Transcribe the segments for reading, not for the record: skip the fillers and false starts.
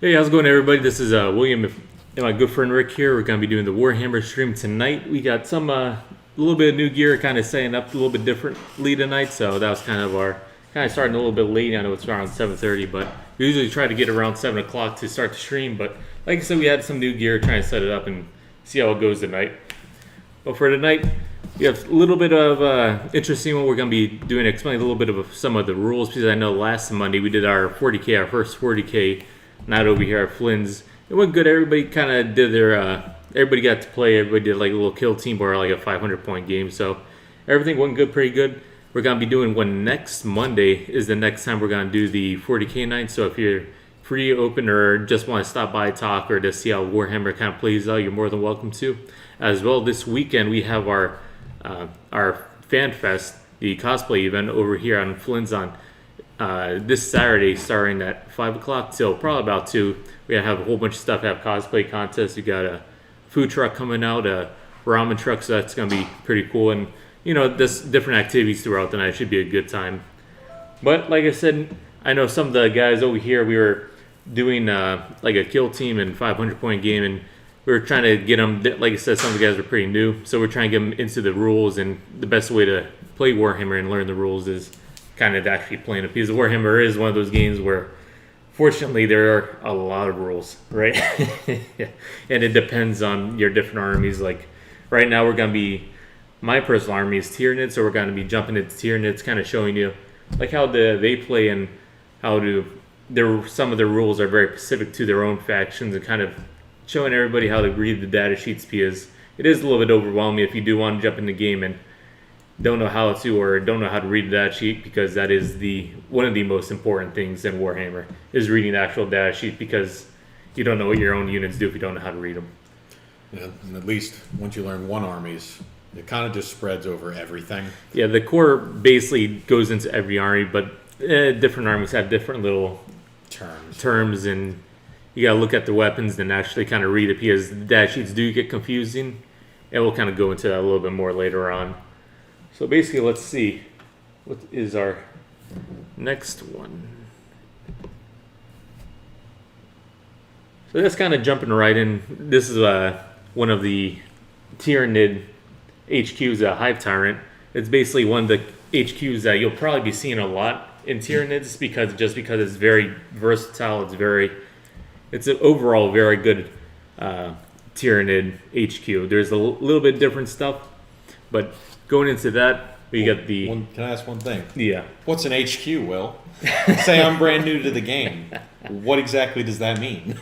Hey, how's it going, everybody? This is William and my good friend Rick here. We're going to be doing the Warhammer stream tonight. We got some a little bit of new gear, kind of setting up a little bit differently tonight. So that was kind of starting a little bit late. I know it's around 7:30, but we usually try to get around 7 o'clock to start the stream. But like I said, we had some new gear, trying to set it up and see how it goes tonight. But for tonight, we have a little bit of interesting what we're going to be doing, explain a little bit of some of the rules, because I know last Monday we did our 40K, our first 40K night over here at Flynn's. It went good. Everybody kind of did their, everybody got to play. Everybody did like a little kill team or like a 500-point game. So everything went good, pretty good. We're going to be doing one next Monday is the next time we're going to do the 40K night. So if you're free, open, or just want to stop by, talk, or to see how Warhammer kind of plays out, you're more than welcome to. As well, this weekend we have our Fan Fest, the cosplay event over here on Flynn's on this Saturday, starting at 5 o'clock till probably about 2. We have a whole bunch of stuff. We have cosplay contests. We got a food truck coming out, a ramen truck, so that's going to be pretty cool. And, you know, this different activities throughout the night. Should be a good time. But like I said, I know some of the guys over here, we were doing like a kill team and 500-point game, and we were trying to get them, like I said, some of the guys are pretty new, so we're trying to get them into the rules, and the best way to play Warhammer and learn the rules is kind of actually playing it, because Warhammer is one of those games where, fortunately, there are a lot of rules, right? And it depends on your different armies. Like, right now we're going to be, my personal army is Tyranids, so we're going to be jumping into Tyranids, kind of showing you, like, how they play and how some of their rules are very specific to their own factions, and kind of showing everybody how to read the data sheets, because it is a little bit overwhelming if you do want to jump in the game and don't know how to, or don't know how to read the data sheet, because that is one of the most important things in Warhammer is reading the actual data sheet, because you don't know what your own units do if you don't know how to read them. Yeah, and at least once you learn one armies, it kind of just spreads over everything. Yeah, the core basically goes into every army, but different armies have different little terms, and you gotta look at the weapons and actually kind of read it, because the data sheets do get confusing, and we'll kind of go into that a little bit more later on. So basically, let's see, what is our next one? So that's kind of jumping right in. This is one of the Tyranid HQs, Hive Tyrant. It's basically one of the HQs that you'll probably be seeing a lot in Tyranids, because it's very versatile. It's an overall very good Tyranid HQ. There's a little bit different stuff, but going into that, we got the... Can I ask one thing? Yeah. What's an HQ, Will? Say I'm brand new to the game. What exactly does that mean?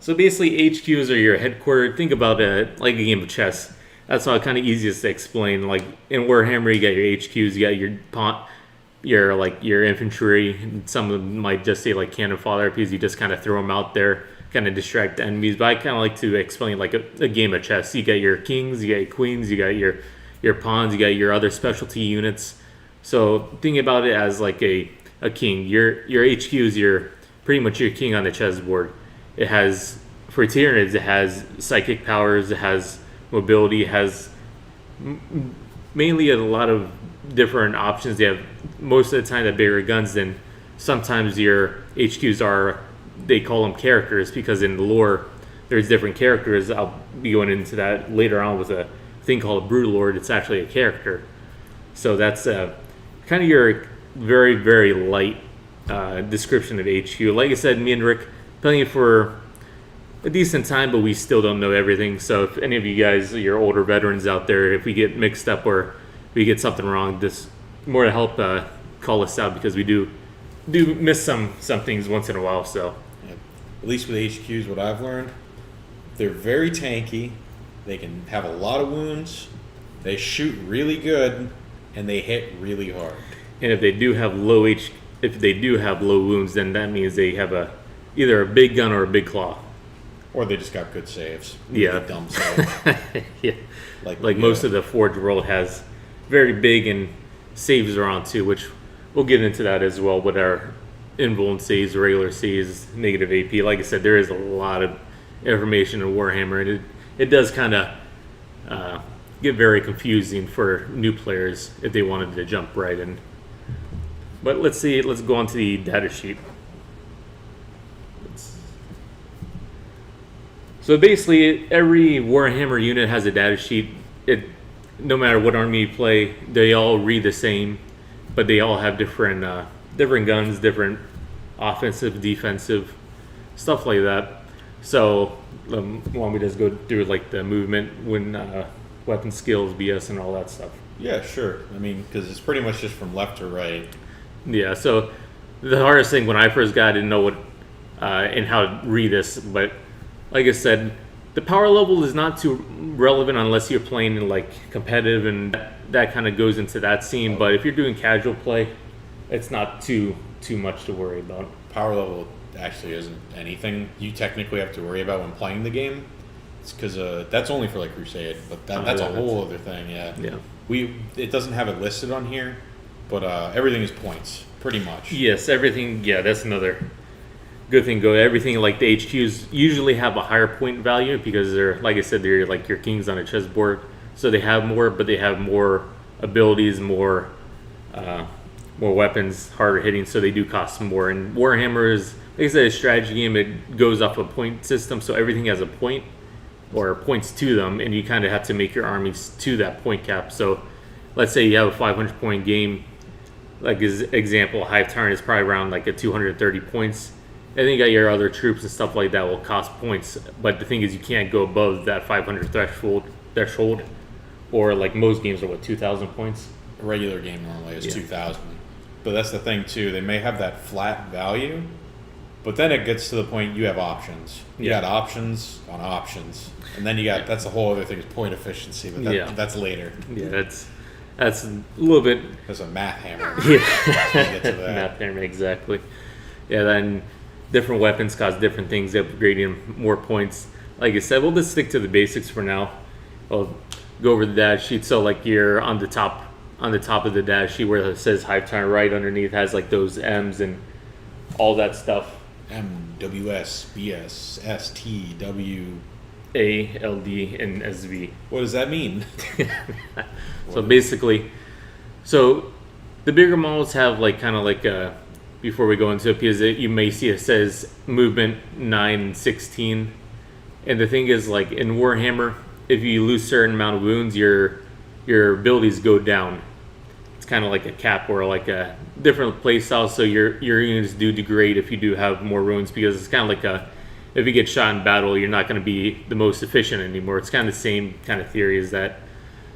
So basically, HQs are your headquarters. Think about it like a game of chess. That's how kind of easiest to explain. Like in Warhammer, you got your HQs, you got your infantry. Some of them might just say like cannon fodder, because you just kind of throw them out there, kind of distract the enemies. But I kind of like to explain like a game of chess. You got your kings, you got your queens, you got your pawns, you got your other specialty units. So think about it as like a king. Your HQ is pretty much your king on the chessboard. It has, for Tyranids, it has psychic powers, it has mobility, it has mainly a lot of different options. They have, most of the time, the bigger guns. Then sometimes your HQs they call them characters, because in the lore there's different characters. I'll be going into that later on with a thing called a Brutal Lord. It's actually a character. So that's kind of your very, very light description of HQ. Like I said, me and Rick playing for a decent time, but we still don't know everything. So if any of you guys, your older veterans out there, if we get mixed up or we get something wrong, just more to help call us out, because we do miss some things once in a while. So yeah. At least with HQs, what I've learned, they're very tanky. They can have a lot of wounds. They shoot really good, and they hit really hard. And if they do have low wounds, then that means they have either a big gun or a big claw. Or they just got good saves. Yeah. Really dumb saves. Yeah. Like most of the Forge world has very big, and saves are on too, which we'll get into that as well with our invuln saves, regular saves, negative AP. Like I said, there is a lot of information in Warhammer, and it does kind of get very confusing for new players if they wanted to jump right in. But let's go on to the data sheet. So basically, every Warhammer unit has a data sheet. No matter what army you play, they all read the same, but they all have different guns, different offensive, defensive, stuff like that. So, why don't we just go through like the movement, weapon skills, BS, and all that stuff? Yeah, sure. I mean, because it's pretty much just from left to right. Yeah. So the hardest thing when I first got, I didn't know what and how to read this, but like I said, the power level is not too relevant unless you're playing in like competitive, and that kind of goes into that scene. But if you're doing casual play, it's not too much to worry about. Power level actually isn't anything you technically have to worry about when playing the game. It's because that's only for like Crusade, but that's a whole other thing. Yeah. It doesn't have it listed on here, but everything is points pretty much. Yes, everything. Yeah, that's another good thing. Everything like the HQs usually have a higher point value because they're, like I said, they're like your kings on a chessboard, so they have more, but they have more abilities, more weapons, harder hitting, so they do cost more. And Warhammer is, like I said, a strategy game. It goes off a point system, so everything has a point or points to them, and you kind of have to make your armies to that point cap. So let's say you have a 500 point game, like as example, Hive Tyrant is probably around like a 230 points. And then you got your other troops and stuff like that will cost points, but the thing is you can't go above that 500 threshold, or like most games are 2,000 points. A regular game normally is 2,000, but that's the thing too. They may have that flat value, but then it gets to the point you have options. You got options on options, and then you got that's a whole other thing is point efficiency, but that's later. Yeah, that's a little bit. That's a math hammer. Yeah, get to that. Math hammer, exactly. Yeah, then different weapons cost different things, upgrading more points. Like I said, we'll just stick to the basics for now. I'll go over the data sheet. So like you're on the top of the data sheet where it says Hive Tyrant, right underneath has like those M's and all that stuff. M, W, S, B, S, S, T, W, A, L, D, and SV. What does that mean? So basically, the bigger models have like kind of like before we go into it, because you may see it says movement 9 and 16. And the thing is, like in Warhammer, if you lose a certain amount of wounds, your abilities go down. It's kind of like a cap or like a different play style, so your units do degrade if you do have more wounds, because it's kind of like if you get shot in battle, you're not going to be the most efficient anymore. It's kind of the same kind of theory as that.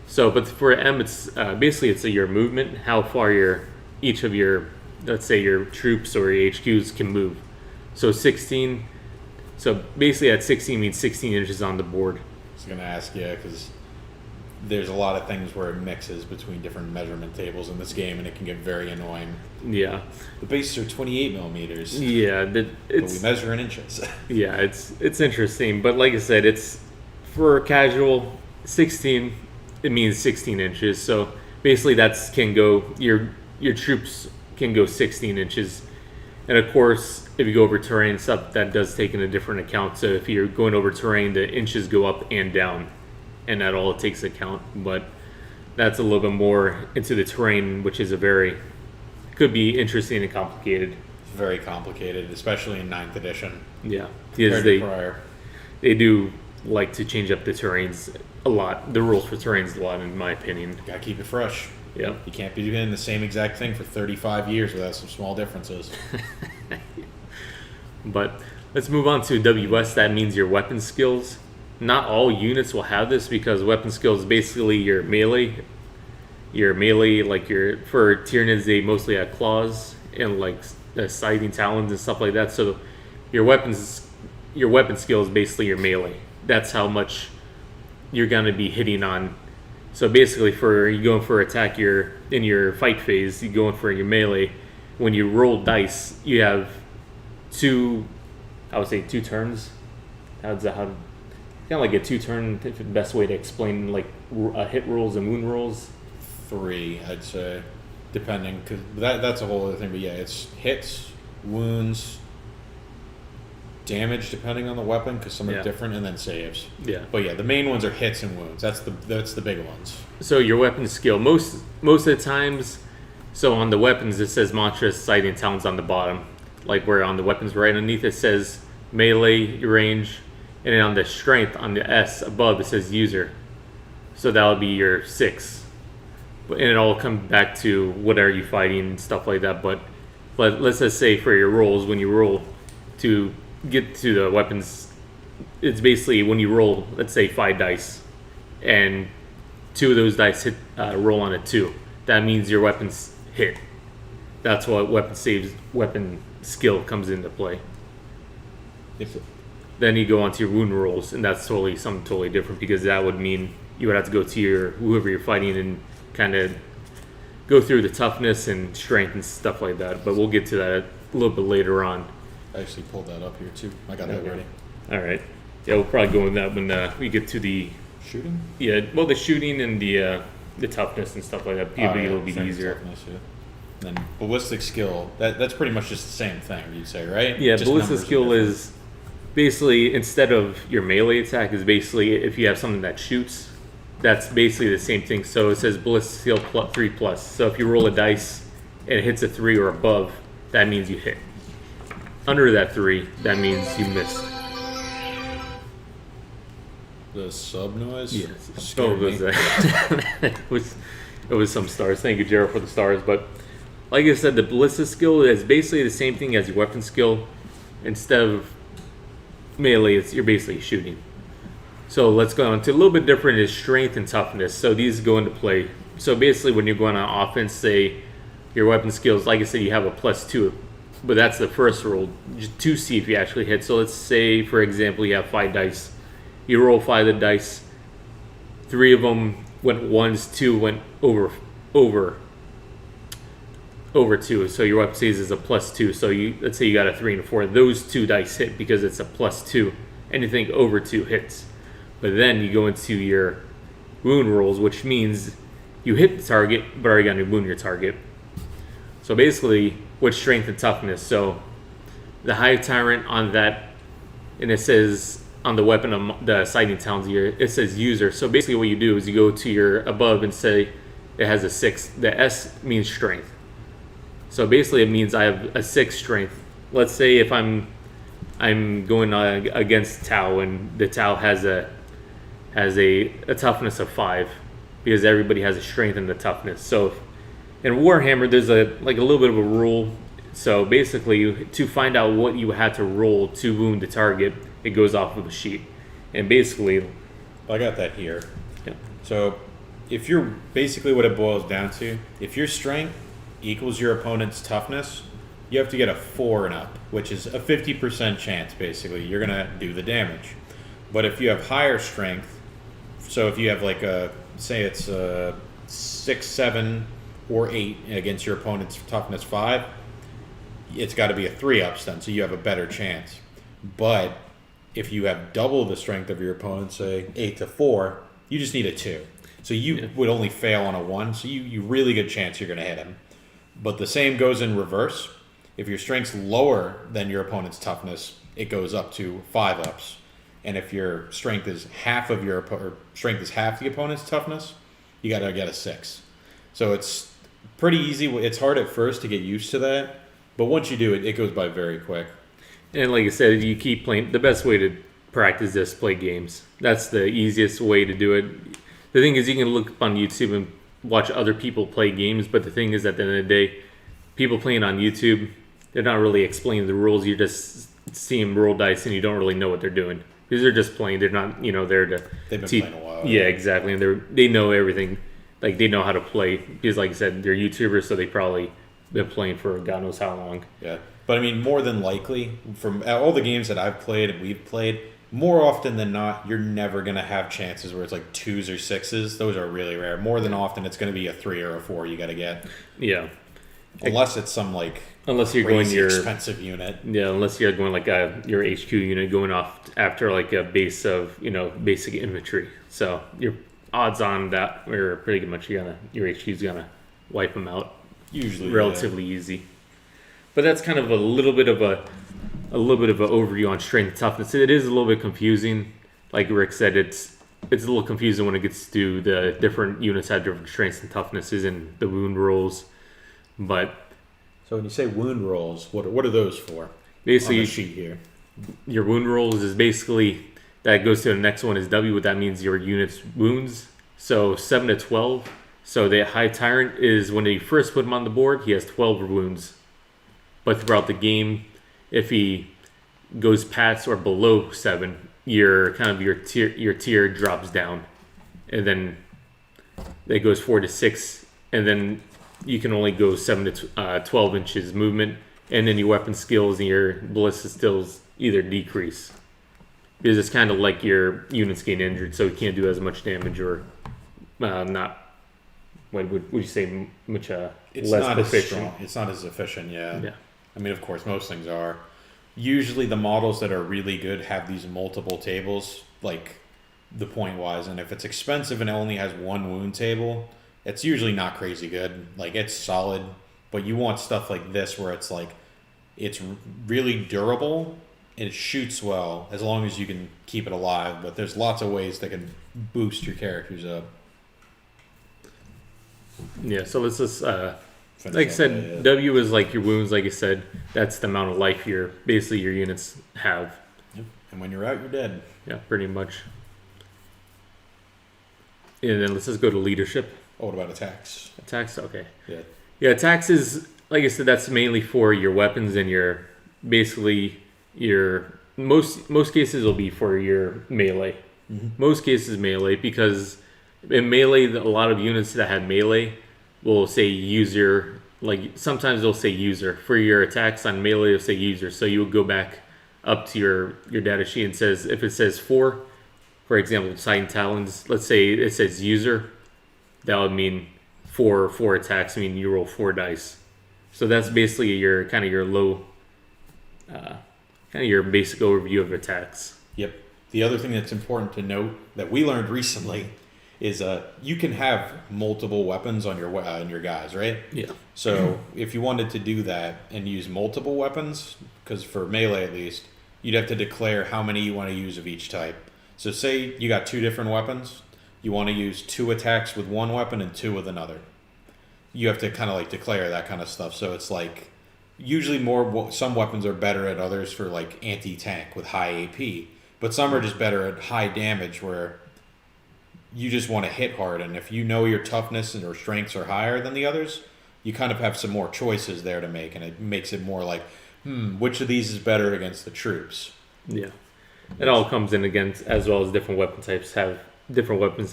So, but for M, it's basically it's your movement, how far each of your, let's say your troops or your HQs can move. So 16. So basically, at 16 means 16 inches on the board. I was gonna ask you because there's a lot of things where it mixes between different measurement tables in this game, and it can get very annoying. Yeah. The bases are 28 millimeters. Yeah, but we measure in inches. Yeah, it's interesting, but like I said, it's for casual 16. It means 16 inches. So basically, your troops can go 16 inches. And of course, if you go over terrain stuff, that does take into different account. So if you're going over terrain, the inches go up and down, and that all takes account. But that's a little bit more into the terrain, which is could be interesting and complicated. It's very complicated, especially in 9th edition. Yeah, because they do like to change up the terrains a lot. The rules for terrains a lot, in my opinion. Gotta keep it fresh. Yeah, you can't be doing the same exact thing for 35 years without some small differences. But let's move on to WS. That means your weapon skills. Not all units will have this, because weapon skills is basically your melee. Your melee, like for Tyranids, they mostly have claws and like scything talons and stuff like that. So your weapon skill is basically your melee. That's how much you're gonna be hitting on. So basically, for you going for attack, in your fight phase, you going for your melee. When you roll dice, you have two turns. Kind of like a 2-turn, the best way to explain like hit rolls and wound rolls. 3, I'd say, depending, because that's a whole other thing. But yeah, it's hits, wounds, damage depending on the weapon, because some are different, and then saves. Yeah. But yeah, the main ones are hits and wounds. That's the big ones. So your weapon skill, most of the times, so on the weapons it says monstrous scything talons on the bottom, like where on the weapons right underneath it says melee range, and then on the strength on the S above it says user, so that would be your 6. And it all comes back to what are you fighting and stuff like that. But let's just say for your rolls, when you roll to get to the weapons, it's basically when you roll, let's say 5 dice, and 2 of those dice hit roll on a 2. That means your weapons hit. That's what weapon skill comes into play. Then you go on to your wound rolls, and that's something totally different, because that would mean you would have to go to whoever you're fighting and kind of go through the toughness and strength and stuff like that. But we'll get to that a little bit later on. I actually pulled that up here too. I got that ready. All right. Yeah, we'll probably go in that when we get to the shooting. Yeah, well, the shooting and the toughness and stuff like that. PvP will be easier. Toughness, yeah. And then ballistic skill. That's pretty much just the same thing. You'd say, right? Yeah, just ballistic skill is basically, instead of your melee attack, is basically if you have something that shoots. That's basically the same thing. So it says ballistic skill 3+. So if you roll a dice and it hits a 3 or above, that means you hit. Under that 3, that means you missed. The sub noise? Yes. Oh, it was some stars. Thank you, Jared, for the stars. But like I said, the ballistic skill is basically the same thing as your weapon skill. Instead of melee, you're basically shooting. So let's go on to a little bit different is strength and toughness. So these go into play. So basically when you're going on offense, say your weapon skills, like I said, you have a +2, but that's the first roll just to see if you actually hit. So let's say, for example, you have 5 dice. You roll 5 of the dice. 3 of them went ones, 2 went over 2. So your weapon saves is a +2. So let's say you got a 3 and a 4. Those 2 dice hit because it's a +2. Anything over 2 hits. But then you go into your wound rolls, which means you hit the target, but are you going to wound your target? So basically, with strength and toughness, so the Hive Tyrant on that, and it says on the weapon of the sighting towns here, it says user. So basically what you do is you go to your above and say it has a 6. The S means strength. So basically it means I have a 6 strength. Let's say if I'm going against Tau, and the Tau has a toughness of 5, because everybody has a strength and the toughness. So in Warhammer, there's a little bit of a rule. So basically, to find out what you had to roll to wound the target, it goes off of a sheet. And basically, I got that here. Yeah. So if you're basically what it boils down to, if your strength equals your opponent's toughness, you have to get a 4 and up, which is a 50% chance. Basically, you're gonna do the damage. But if you have higher strength, so if you have say it's a 6, 7, or 8 against your opponent's toughness 5, it's got to be a 3 ups then, so you have a better chance. But if you have double the strength of your opponent, say 8 to 4, you just need a 2. So you would only fail on a 1, so you really good chance you're going to hit him. But the same goes in reverse. If your strength's lower than your opponent's toughness, it goes up to 5 ups. And if your strength is half the opponent's toughness, you got to get a 6. So it's pretty easy. It's hard at first to get used to that, but once you do it, it goes by very quick. and like I said, you keep playing. The best way to practice this, play games. That's the easiest way to do it. The thing is, you can look up on YouTube and watch other people play games, but the thing is, at the end of the day, people playing on YouTube, they're not really explaining the rules. You just see them roll dice, and you don't really know what they're doing, because they're just playing. They're not, there to. They've been playing a while. Yeah, exactly, and they know everything. Like, they know how to play, because like I said, they're YouTubers, so they probably been playing for God knows how long. Yeah, but I mean, more than likely, from all the games that I've played and we've played, more often than not, you're never going to have chances where it's like 2s or 6s. Those are really rare. More than often, it's going to be a 3 or a 4 you got to get. Yeah. Unless it's some unless you're going your expensive unit. Yeah, unless you're going like your HQ unit going off after like a base of basic infantry. So your odds on that are pretty much your HQ's gonna wipe them out. Usually relatively easy. But that's kind of a little bit of an overview on strength and toughness. It is a little bit confusing. Like Rick said, it's a little confusing when it gets to the different units have different strengths and toughnesses and the wound rolls. But so when you say wound rolls, what are those for? Basically, on the sheet here, your wound rolls is basically that goes to the next one is W. What that means, your unit's wounds. So 7 to 12. So the Hive Tyrant is when you first put him on the board, he has 12 wounds. But throughout the game, if he goes past or below 7, your tier drops down, and then it goes 4 to 6, and then you can only go 7 to 12 inches movement, and then your weapon skills and your ballistic skills either decrease. Because it's kind of like your units get injured, so you can't do as much damage or not. What would you say? Much it's less not proficient. as strong. It's not as efficient. Yeah. Yeah. I mean, of course, most things are. Usually, the models that are really good have these multiple tables, like the point wise. And if it's expensive and it only has one wound table, it's usually not crazy good. Like it's solid, but you want stuff like this where it's like it's really durable. It shoots well as long as you can keep it alive, but there's lots of ways that can boost your characters up. Yeah, so let's just, like I up, said, yeah. W is like your wounds, like I said. That's the amount of life your units have. Yep. And when you're out, you're dead. Yeah, pretty much. And then let's just go to leadership. Oh, what about attacks? Attacks, okay. Yeah. Yeah, attacks is, like I said, that's mainly for your weapons and your, basically, your, most cases will be for your melee. Mm-hmm. Most cases melee, because in melee, a lot of units that have melee will say user, like sometimes they'll say user. For your attacks on melee, they'll say user. So you would go back up to your data sheet and says, if it says 4, for example, Titan Talons, let's say it says user, that would mean 4 attacks, I mean you roll 4 dice. So that's basically your kind of your low, kind of your basic overview of attacks. Yep. The other thing that's important to note that we learned recently is you can have multiple weapons on your guys, right? Yeah. So if you wanted to do that and use multiple weapons, because for melee at least, you'd have to declare how many you want to use of each type. So say you got 2 different weapons, you want to use 2 attacks with one weapon and 2 with another. You have to kind of like declare that kind of stuff. So it's like usually some weapons are better at others for like anti-tank with high AP, but some are just better at high damage where you just want to hit hard. And if you know your toughness or strengths are higher than the others, you kind of have some more choices there to make, and it makes it more like, which of these is better against the troops? Yeah. It all comes in against, as well as different weapon types have different weapon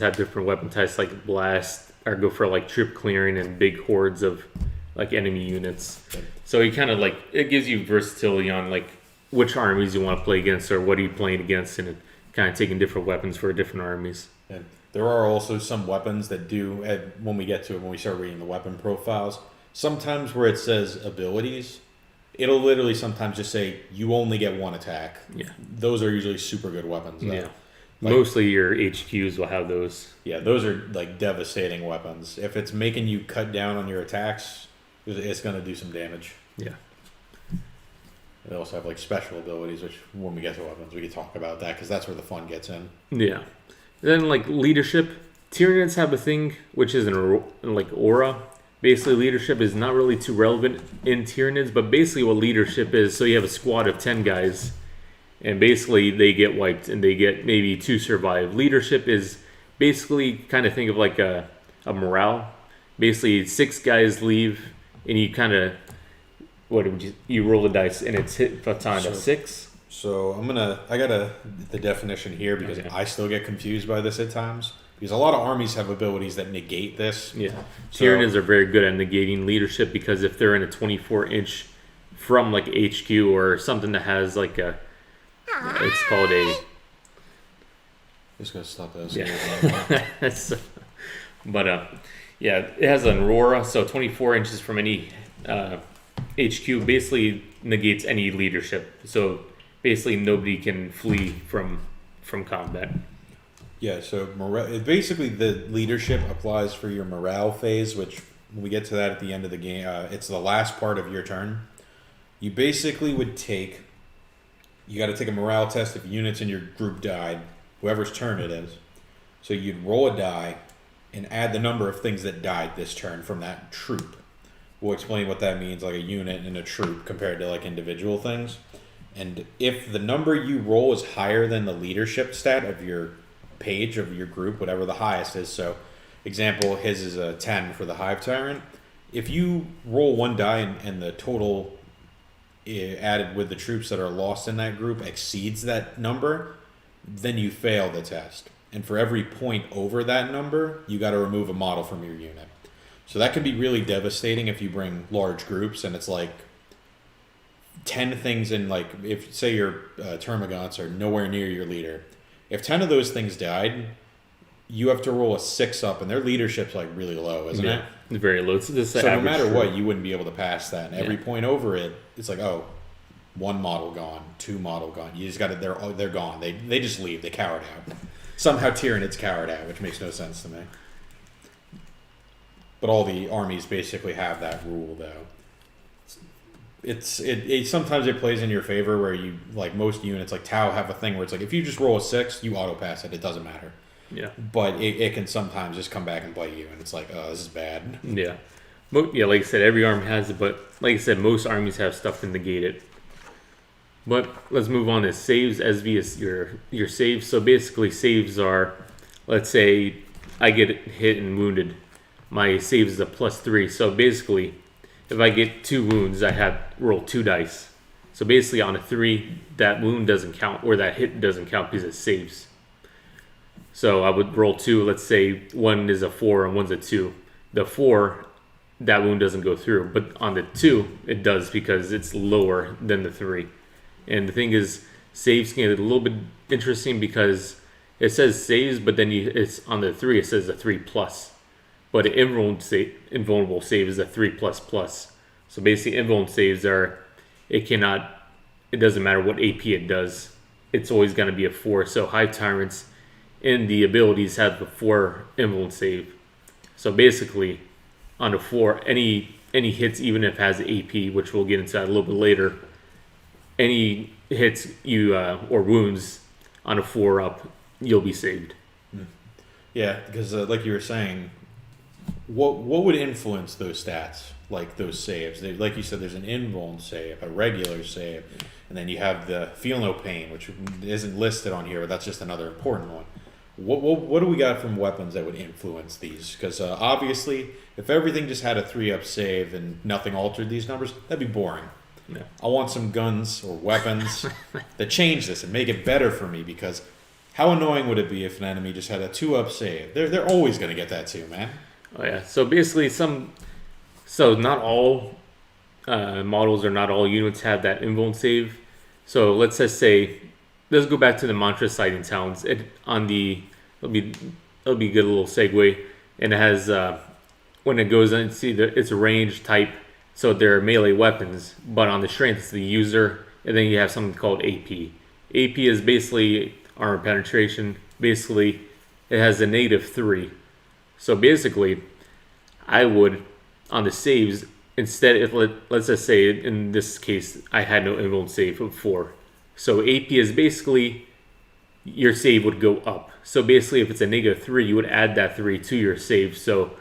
types, like blast or go for like troop clearing and big hordes of like enemy units. So you kind of like, it gives you versatility on like which armies you want to play against or what are you playing against, and kind of taking different weapons for different armies. And there are also some weapons that do, when we get to it, when we start reading the weapon profiles, sometimes where it says abilities, it'll literally sometimes just say you only get 1 attack. Yeah. Those are usually super good weapons. Though. Yeah. Like, mostly your HQs will have those. Yeah, those are like devastating weapons. If it's making you cut down on your attacks, it's going to do some damage. Yeah. They also have like special abilities, which when we get to weapons, we can talk about that because that's where the fun gets in. Yeah. Then like leadership, Tyranids have a thing which is like aura. Basically, leadership is not really too relevant in Tyranids, but basically what leadership is, so you have a squad of 10 guys, and basically they get wiped and they get maybe 2 survive. Leadership is basically kind of think of like a morale. Basically, 6 guys leave, and you kind of, you roll the dice, and it's hit for time of 6. So I got the definition here because Okay. I still get confused by this at times. Because a lot of armies have abilities that negate this. Yeah. So- Tyranids are very good at negating leadership because if they're in a 24-inch from like HQ or something that has like it's called a... Just gonna stop this. Yeah. But yeah, it has an aurora, so 24 inches from any HQ basically negates any leadership. So basically nobody can flee from combat. Yeah, so basically the leadership applies for your morale phase, which when we get to that at the end of the game, it's the last part of your turn. You basically would you got to take a morale test if units in your group died, whoever's turn it is. So you'd roll a die and add the number of things that died this turn from that troop. We'll explain what that means, like a unit and a troop compared to like individual things. And if the number you roll is higher than the leadership stat of your page, of your group, whatever the highest is. So, example, his is a 10 for the Hive Tyrant. If you roll one die and the total added with the troops that are lost in that group exceeds that number, then you fail the test. And for every point over that number, you got to remove a model from your unit. So that can be really devastating if you bring large groups and it's like 10 things in, like, if say your termagants are nowhere near your leader. If 10 of those things died, you have to roll a 6 up, and their leadership's like really low, isn't it? It's very low. It's just so no matter what, you wouldn't be able to pass that. And every point over it, it's like, oh, one model gone, two model gone. You just got to, they're gone. They just leave. They cowered out. Somehow Tyranids cowered out, which makes no sense to me. But all the armies basically have that rule, though. It sometimes it plays in your favor where you, like most units like Tau have a thing where it's like if you just roll a 6, you auto pass it. It doesn't matter. Yeah. But it can sometimes just come back and bite you, and it's like, oh, this is bad. Yeah. Yeah, like I said, every army has it, but like I said, most armies have stuff to negate it. But let's move on to saves. SV is your saves. So basically, saves are, let's say I get hit and wounded. My saves is a +3. So basically, if I get 2 wounds, I have roll 2 dice. So basically, on a 3, that wound doesn't count, or that hit doesn't count because it saves. So I would roll 2. Let's say one is a 4 and one's a 2. The 4, that wound doesn't go through, but on the 2, it does because it's lower than the 3. And the thing is, saves can get a little bit interesting because it says saves, but then it's on the 3. It says a 3+. But an invulnerable save is a 3++. So basically, invulnerable saves are, it doesn't matter what AP it does. It's always going to be a 4. So Hive Tyrants in the abilities have the 4 invulnerable save. So basically, on a 4, any hits, even if it has AP, which we'll get into that a little bit later, any hits you or wounds on a 4 up, you'll be saved. Yeah, because like you were saying, what would influence those stats, like those saves? Like you said, there's an invuln save, a regular save, and then you have the feel no pain, which isn't listed on here, but that's just another important one. What do we got from weapons that would influence these? Because obviously, if everything just had a 3-up save and nothing altered these numbers, that'd be boring. Yeah. I want some guns or weapons that change this and make it better for me, because how annoying would it be if an enemy just had a 2-up save? They're always going to get that too, man. Oh yeah. So basically, not all models or not all units have that invuln save. So let's just say, let's go back to the mantra sighting towns. It'll be a good little segue, and it has when it goes in, see it's a range type, so they're melee weapons, but on the strength it's the user, and then you have something called AP. AP is basically armor penetration. Basically, it has a -3. So basically, I would, on the saves, instead, let's just say in this case, I had no invuln save of 4. So AP is basically, your save would go up. So basically, if it's a -3, you would add that 3 to your save. So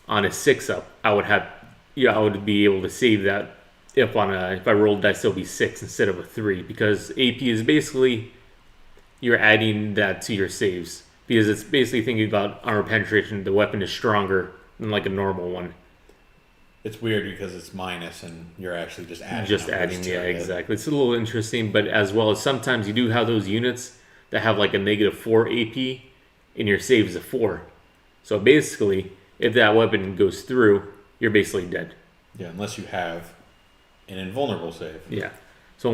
on a 6-up, I would be able to save that. If I rolled dice, it'll be 6 instead of a 3, because AP is basically, you're adding that to your saves. Because it's basically thinking about armor penetration, the weapon is stronger than like a normal one. It's weird because it's minus and you're actually just adding. Yeah, exactly. It's a little interesting, but as well as sometimes you do have those units that have like a -4 AP and your save is a 4. So basically, if that weapon goes through, you're basically dead. Yeah, unless you have an invulnerable save. Yeah. So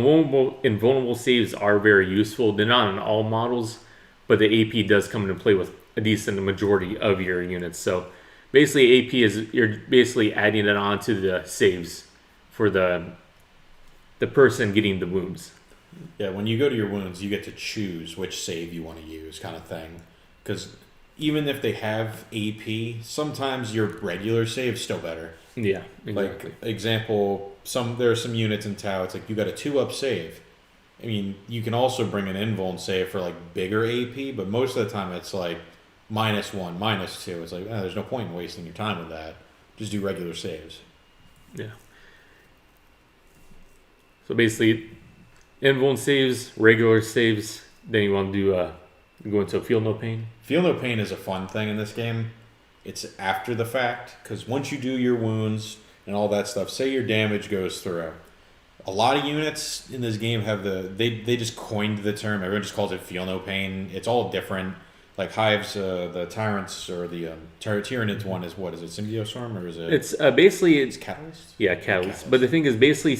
invulnerable saves are very useful. They're not on all models, but the AP does come into play with a decent majority of your units. So basically, AP is, you're basically adding it on to the saves for the person getting the wounds. Yeah, when you go to your wounds, you get to choose which save you want to use, kind of thing. Because even if they have AP, sometimes your regular save's still better. Yeah, exactly. Like, example, there are some units in Tau, it's like you got a 2-up save. I mean, you can also bring an invuln save for like bigger AP, but most of the time it's like -1, -2. It's like, there's no point in wasting your time with that. Just do regular saves. Yeah. So basically, invuln saves, regular saves. Then you want to do go into a feel no pain. Feel no pain is a fun thing in this game. It's after the fact, because once you do your wounds and all that stuff, say your damage goes through. A lot of units in this game have they just coined the term. Everyone just calls it feel no pain. It's all different. Like Hive's, the Tyrants or the Tyranids one is what? Is it Symbioswarm or is it? It's basically It's Catalyst? Yeah, Catalyst. But the thing is, basically,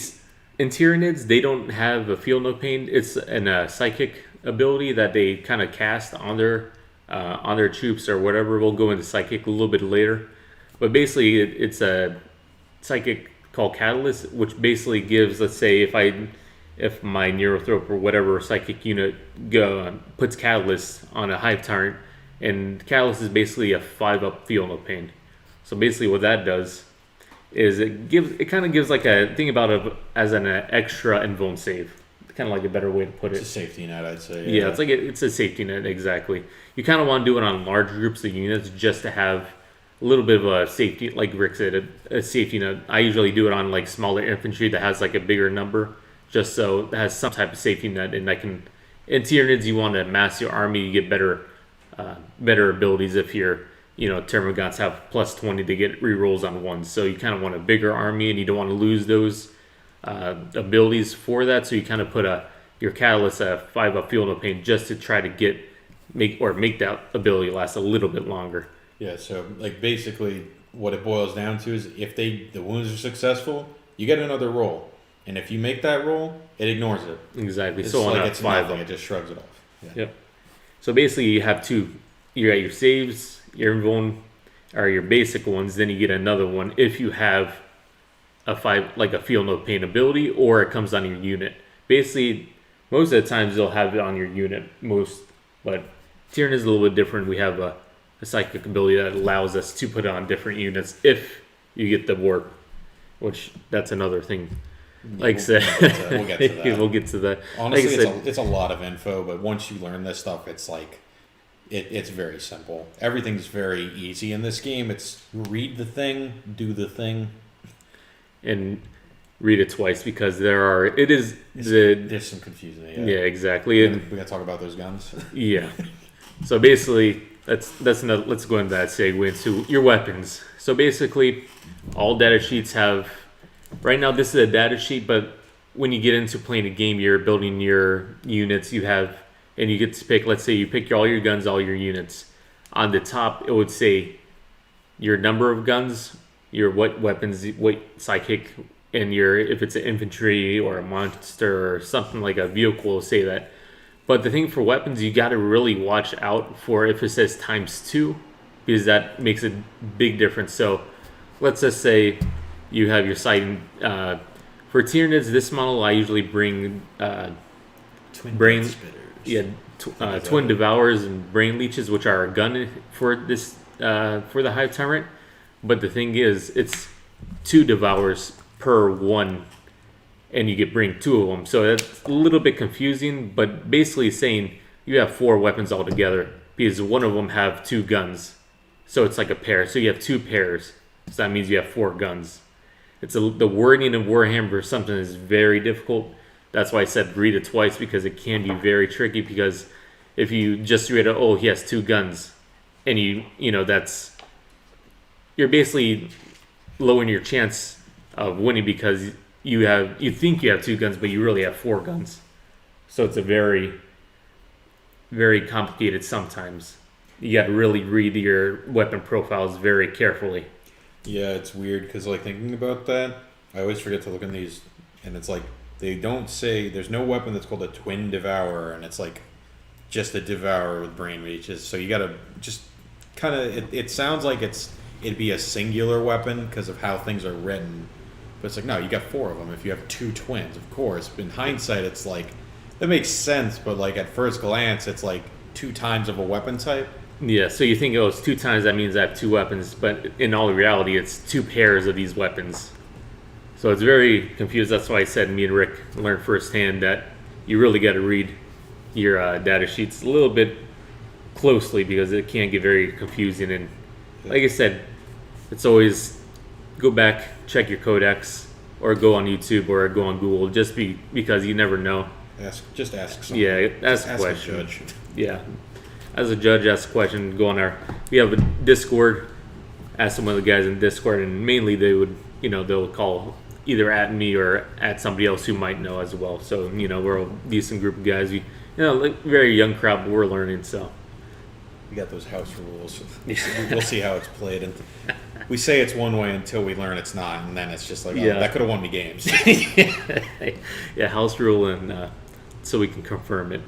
in Tyranids, they don't have a feel no pain. It's a psychic ability that they kind of cast on their troops or whatever. We'll go into psychic a little bit later. But basically, it's a psychic called Catalyst, which basically gives, let's say, if my Neurothrope or whatever psychic unit puts Catalyst on a Hive Tyrant, and Catalyst is basically a 5-up feel no pain. So basically, what that does is it kind of gives like a think about it as an extra invuln save, kind of like a better way to put it. It's a safety net, I'd say. Yeah, it's like it's a safety net, exactly. You kind of want to do it on large groups of units just to have a little bit of a safety, like Rick said, a safety net. I usually do it on like smaller infantry that has like a bigger number, just so it has some type of safety net. And in Tyranids, you want to mass your army, you get better abilities if your Termagants have plus 20 to get rerolls on ones. So you kind of want a bigger army, and you don't want to lose those abilities for that. So you kind of put your Catalyst a 5-up feel no pain just to try to make that ability last a little bit longer. Yeah, so like basically what it boils down to is if the wounds are successful, you get another roll. And if you make that roll, it ignores it. Exactly. It's so like on it's 5 nothing, it just shrugs it off. Yeah. Yep. So basically you have two. You got your saves, your invuln, or your basic ones, then you get another one if you have a 5, like a feel no pain ability, or it comes on your unit. Basically, most of the times they'll have it on your unit, but Tyranid is a little bit different. We have a psychic ability that allows us to put it on different units if you get the warp, which that's another thing. Like I said, we'll get to that. We'll get to that. Honestly, like it's a lot of info, but once you learn this stuff, it's like it's very simple. Everything's very easy in this game. It's read the thing, do the thing, and read it twice because there's some confusion. Yeah, exactly. We gotta talk about those guns. Yeah. So basically, that's another. Let's go into that segue into your weapons. So basically, all data sheets have. Right now, this is a data sheet, but when you get into playing a game, you're building your units. And you get to pick. Let's say you pick all your guns, all your units. On the top, it would say your number of guns, your what weapons, what psychic, and if it's an infantry or a monster or something like a vehicle, it'll say that. But the thing for weapons, you got to really watch out for if it says ×2, because that makes a big difference. So let's just say you have your sight. For Tyranids, this model I usually bring Twin spitters. Yeah, twin Devourers and brain leeches, which are a gun for this for the Hive Tyrant. But the thing is, it's 2 Devourers per one, and you bring 2 of them. So that's a little bit confusing, but basically saying you have 4 weapons altogether because one of them have 2 guns. So it's like a pair. So you have 2 pairs. So that means you have 4 guns. The wording of Warhammer or something is very difficult. That's why I said read it twice, because it can be very tricky. Because if you just read it, oh, he has 2 guns, and you're basically lowering your chance of winning because you think you have 2 guns, but you really have 4 guns. So it's a very, very complicated sometimes. You got to really read your weapon profiles very carefully. Yeah, it's weird because like thinking about that, I always forget to look in these, and it's like they don't say there's no weapon that's called a twin devourer, and it's like just a devourer with brain reaches. So you gotta just kind of it sounds like it'd be a singular weapon because of how things are written, but it's like no, you got 4 of them if you have 2 twins, of course. In hindsight, it's like that makes sense, but like at first glance, it's like 2 times of a weapon type. Yeah, so you think, oh, it's 2 times, that means I have 2 weapons, but in all reality, it's 2 pairs of these weapons. So it's very confused. That's why I said me and Rick learned firsthand that you really got to read your data sheets a little bit closely because it can get very confusing. And like I said, it's always go back, check your codex, or go on YouTube or go on Google, just because you never know. Just ask someone. Yeah, Just ask a ask question. a judge. Yeah, as a judge, ask a question. Go on our. We have a Discord. Ask some of the guys in Discord, and mainly they would, they'll call either at me or at somebody else who might know as well. So we're a decent group of guys. We, like very young crowd, but we're learning. So We got those house rules. We'll see how it's played, and we say it's one way until we learn it's not, and then it's just like, that could have won me games. Yeah, house rule, and so we can confirm it.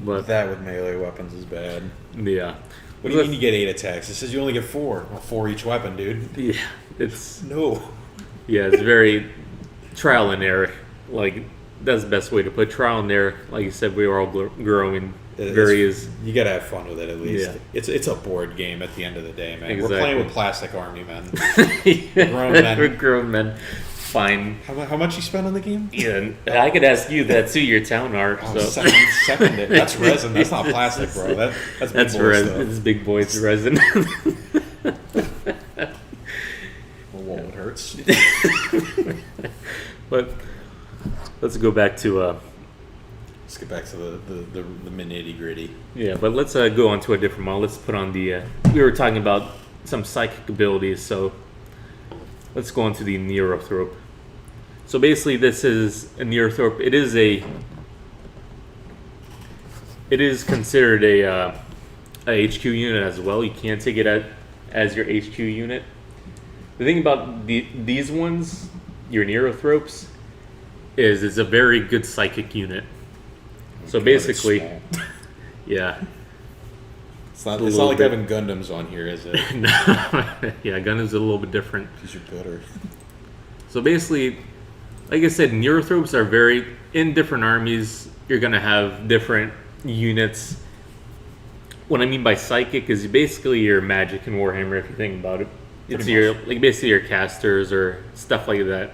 But That with melee weapons is bad. yeah, What do you mean you get 8 attacks? It says you only get 4. Well, 4 each weapon, dude. yeah, it's No. it's very trial and error. Like that's the best way to put trial and error. Like you said, we were all growing. You gotta have fun with it at least. Yeah. It's a board game at the end of the day, man. Exactly. We're playing with plastic army men. Grown men. We're grown men. Fine. How much you spend on the game? Yeah, I could ask you that too. Your town art. Oh, So second it. That's resin. That's not plastic, bro. That's big that's boy resin. stuff. It's big boys resin. Well, it hurts. But let's go back to Let's get back to the nitty gritty. yeah. But let's go on to a different model. Let's put on the. We were talking about some psychic abilities, so let's go on to the Neurothrope. So basically, this is a Neurothrope. It is considered a HQ unit as well. You can take it as your HQ unit. The thing about these ones, your Neurothropes, is it's a very good psychic unit. So basically, Small. yeah. It's not little like bit. having Gundams on here, is it? Yeah, Gundam's a little bit different. Because you're better. So basically, like I said, Neurothropes are very in different armies. You're gonna have different units. What I mean by psychic is basically your magic in Warhammer. If you think about it, it's Pretty much. basically your casters or stuff like that.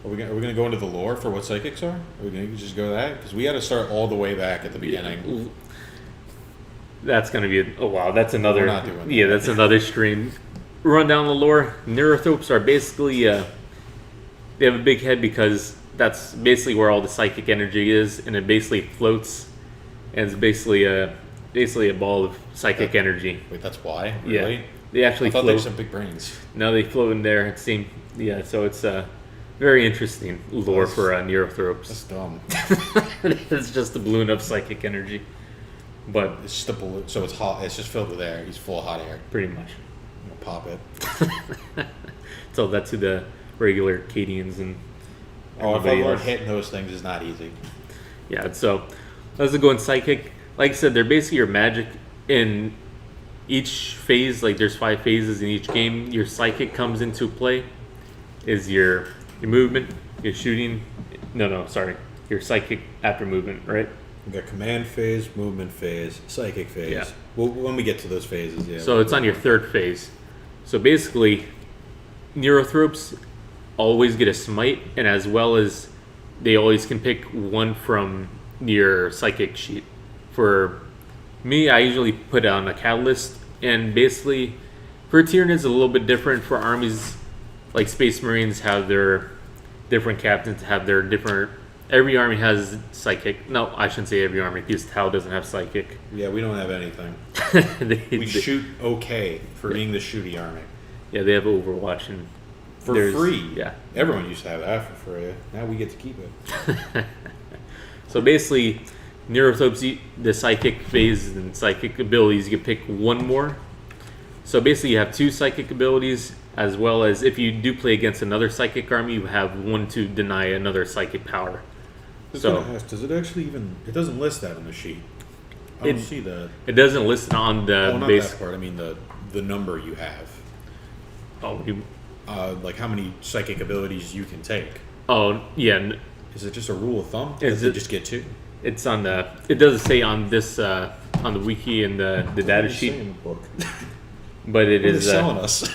Are we gonna go into the lore for what psychics are? Are we gonna just go that? Because we had to start all the way back at the beginning. That's gonna be that's another. We're not doing that. Yeah, that's another stream. Run down the lore. Neurothropes are basically they have a big head because that's basically where all the psychic energy is, and it basically floats, and it's basically a ball of psychic energy. Wait, that's why? Yeah, Really? they actually I thought float. they just have big brains. No, they float in there. It seems so it's very interesting lore That's- for That's Neurothropes. dumb. It's just a balloon of psychic energy, but It's just a balloon, so it's hot. It's just filled with air. He's full of hot air. pretty much. I'm gonna pop it. Tell that to the regular Cadians and Oh, if everybody I learned else. hitting those things is not easy. Yeah, so let's go in psychic. Like I said, they're basically your magic in each phase. Like there's 5 phases in each game. Your psychic comes into play. Is your movement, your shooting. Your psychic after movement, right? We got command phase, movement phase, psychic phase. Yeah. Well, when we get to those phases, yeah. So it's on your 3rd phase. So basically, Neurothropes always get a smite, and as well as they always can pick one from your psychic sheet. For me, I usually put on a catalyst, and basically, for Tyranids, a little bit different. For armies, like Space Marines have their different captains, have their different. Every army has psychic. No, I shouldn't say every army because Tau doesn't have psychic. Yeah, we don't have anything. They- We shoot okay for being the shooty army. Yeah, they have Overwatch and For there's- free. Yeah. Everyone used to have that for free. Now we get to keep it. So basically, Neurothropes, the psychic phases and psychic abilities, you can pick one more. So basically, you have 2 psychic abilities, as well as if you do play against another psychic army, you have 1 to deny another psychic power. I was So- gonna ask, does it actually even? It doesn't list that in the sheet. I don't It- see that. It doesn't list on the Oh, not base. that part. I mean the number you have. Oh, Like how many psychic abilities you can take. Yeah. Is it just a rule of thumb? Is Does it it- just get 2? It's on the. It doesn't say on this on the wiki and the data What does it sheet, say in the book? but it What are they is. selling us?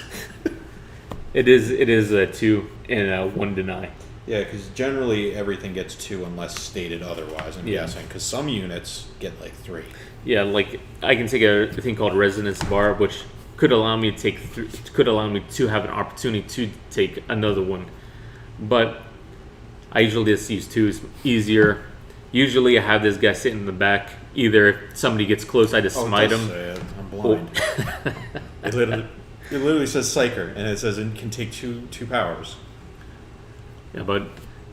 It is a 2 and a 1 deny. Yeah, because generally everything gets 2 unless stated otherwise. I'm Yeah. guessing because some units get like 3. Yeah, like I can take a thing called Resonance Bar, which could allow me to take could allow me to have an opportunity to take another one. But I usually just use 2, it's easier. Usually I have this guy sitting in the back. Either if somebody gets close, I just smite him. I'm blind. it literally says Psyker, and it says it can take two powers. Yeah, but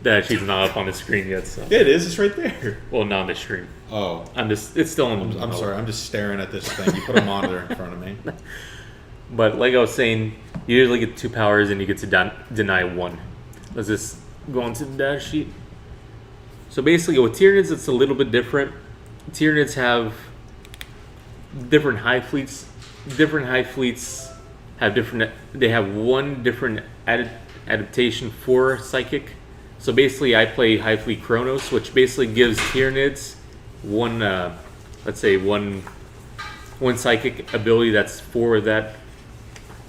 that she's not up on the screen yet. So Yeah, it is. It's right there. well, not on the screen. Oh, It's still on. I'm sorry. I'm just staring at this thing. You put a monitor in front of me. But like I was saying, you usually get 2 powers and you get to deny 1. Let's just go on to the dash sheet. So basically, with Tyranids, it's a little bit different. Tyranids have different hive fleets. Different hive fleets have different. They have one different adaptation for psychic. So basically, I play Hive Fleet Kronos, which basically gives Tyranids one, let's say one psychic ability that's for that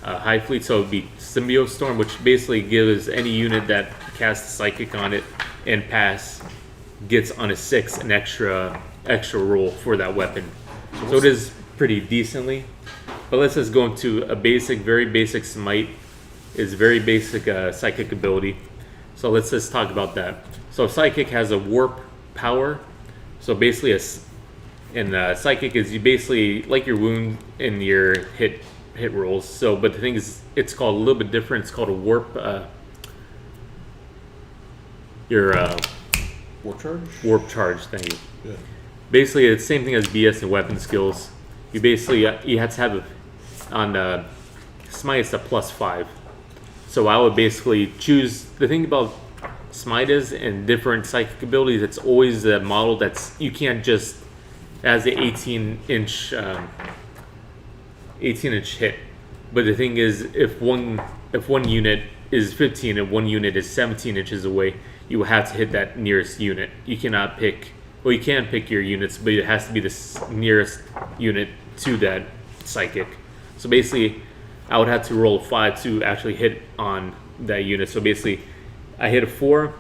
Hive Fleet. So it would be Symbiote Storm, which basically gives any unit that casts psychic on it and pass gets on a 6 an extra roll for that weapon. So it is pretty decently. But let's just go into a very basic Smite. Is very basic psychic ability. So let's just talk about that. So psychic has a warp power. So basically, psychic is you basically like your wound in your hit rolls. So, but the thing is, it's called a little bit different. It's called a warp. Warp charge. Warp charge. Thank you. Yeah. Basically, it's the same thing as BS and weapon skills. You basically you have to have on Smite it's a +5. So I would basically choose the thing about Smite is and different psychic abilities. It's always a model that's you can't just as the 18-inch hit. But the thing is, if one unit is 15 and one unit is 17 inches away, you will have to hit that nearest unit. You cannot pick. Well, you can pick your units, but it has to be the nearest unit to that psychic. So basically, I would have to roll a 5 to actually hit on that unit. So basically, I hit a 4,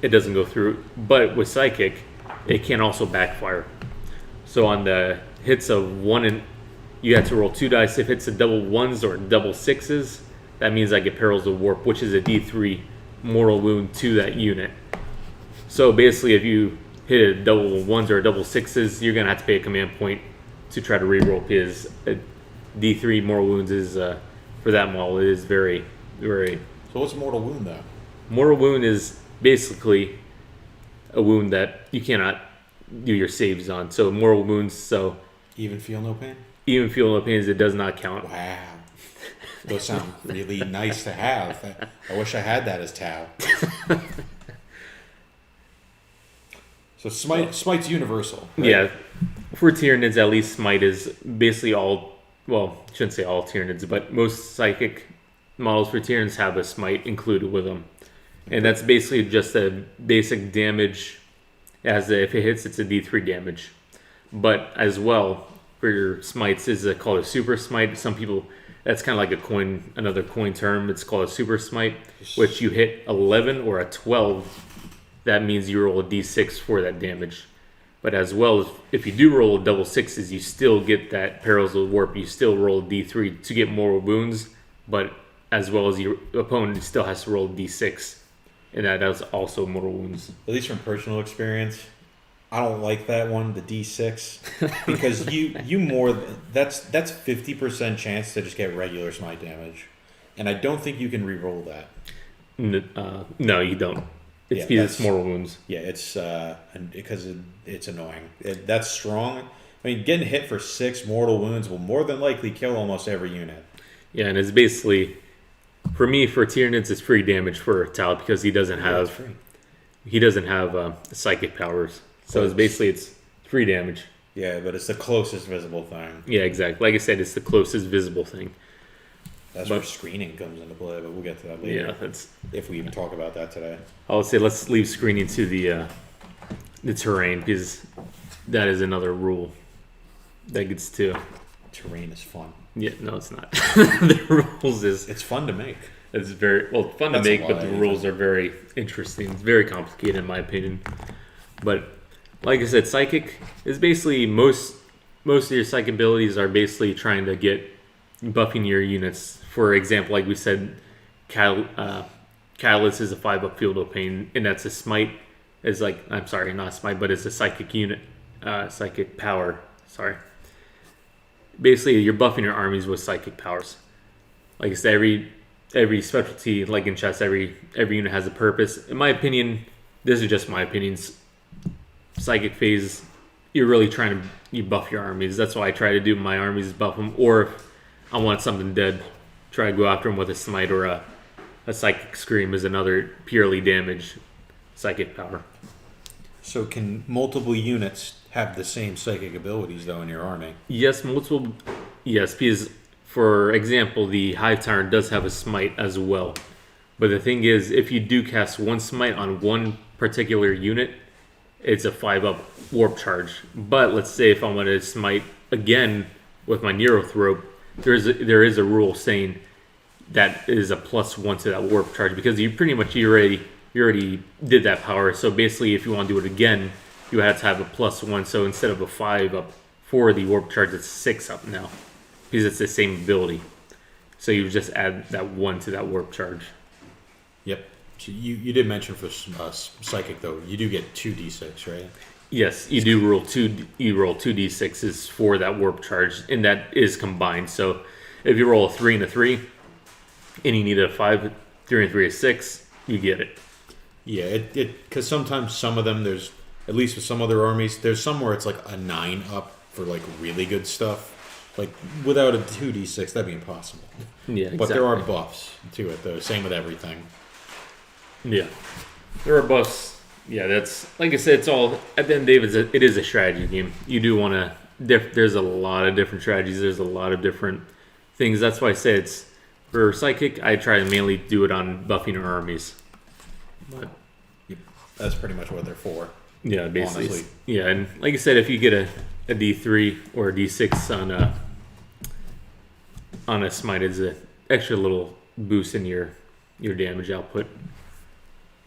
it doesn't go through. But with psychic, it can also backfire. So on the hits of 1, you have to roll 2 dice. If it's a double 1s or double 6s, that means I get Perils of Warp, which is a D3 mortal wound to that unit. So basically, if you hit a double 1s or a double 6s, you're gonna have to pay a command point to try to reroll his D3 mortal wounds is for that model. It is very, very. So what's mortal wound though? Mortal wound is basically a wound that you cannot do your saves on. So mortal wounds. So even feel no pain. Even feel no pains. It does not count. Wow. Those sound really nice to have. I wish I had that as Tau. So Smite's universal. Right? Yeah. For Tyranids, at least Smite is basically all. Well, I shouldn't say all Tyranids, but most psychic models for Tyranids have a Smite included with them. And that's basically just a basic damage. If it hits, it's a D3 damage. But as well, for your Smites, is called a Super Smite. Some people, that's kind of like another coin term. It's called a Super Smite, which you hit 11 or a 12. That means you roll a D6 for that damage. But as well, if you do roll double 6s, you still get that Perils of Warp. You still roll a D3 to get more wounds, but as well as your opponent still has to roll a D6, and that is also mortal wounds. At least from personal experience, I don't like that one, the D6, because that's 50% chance to just get regular Smite damage, and I don't think you can re-roll that. No, you don't. It's because it's mortal wounds. Yeah, it's because it's annoying. That's strong. I mean, getting hit for 6 mortal wounds will more than likely kill almost every unit. Yeah, and it's basically, for me, for Tyranids, it's free damage for Tau because he doesn't have psychic powers. So it's free damage. Yeah, but it's the closest visible thing. Yeah, exactly. Like I said, it's the closest visible thing. That's where screening comes into play, but we'll get to that later. Yeah, if we even talk about that today. I would say let's leave screening to the terrain because that is another rule that gets to. Terrain is fun. Yeah, no, it's not. The rules is it's fun to make. It's very fun to make, but the rules are very interesting. It's very complicated in my opinion. But like I said, psychic is basically most of your psychic abilities are basically trying to get buffing your units. For example, like we said, Catalyst is a 5-up field of pain, and that's a Smite. Is like, I'm sorry, not Smite, but it's a psychic unit, psychic power. Sorry. Basically, you're buffing your armies with psychic powers. Like I said, every specialty, like in chess, every unit has a purpose. In my opinion, this is just my opinions. Psychic phase, you're really trying to you buff your armies. That's why I try to do my armies, buff them. Or if I want something dead, try to go after them with a Smite or a Psychic Scream is another purely damage psychic power. So can multiple units have the same psychic abilities though in your army? Yes, because for example, the Hive Tyrant does have a Smite as well. But the thing is, if you do cast one Smite on one particular unit, it's a 5-up warp charge. But let's say if I want to Smite again with my Neurothrope, there is a rule saying that is a +1 to that warp charge, because you already did that power. So basically, if you want to do it again, you have to have a +1. So instead of a 5-up for the warp charge, it's 6-up now, because it's the same ability. So you just add that 1 to that warp charge. Yep. So you did mention for psychic though, you do get 2d6, right? Yes, you do roll two. You roll 2d6s for that warp charge, and that is combined. So if you roll a 3 and a 3, and you need a 5, 3 and 3 is 6, you get it. Yeah, it because sometimes some of them, there's at least with some other armies, there's some where it's like a 9-up for like really good stuff. Like without a 2d6, that'd be impossible. Yeah, exactly. But there are buffs to it though. Same with everything. Yeah, there are buffs. Yeah, that's like I said. It's all at the end of the day. It is a strategy game. You do want to. There's a lot of different strategies. There's a lot of different things. That's why I say it's for psychic. I try to mainly do it on buffing our armies. But Yep. That's pretty much what they're for. yeah, basically. Honestly. Yeah, and like I said, if you get a D3 or a D6 on a Smite, it's an extra little boost in your damage output.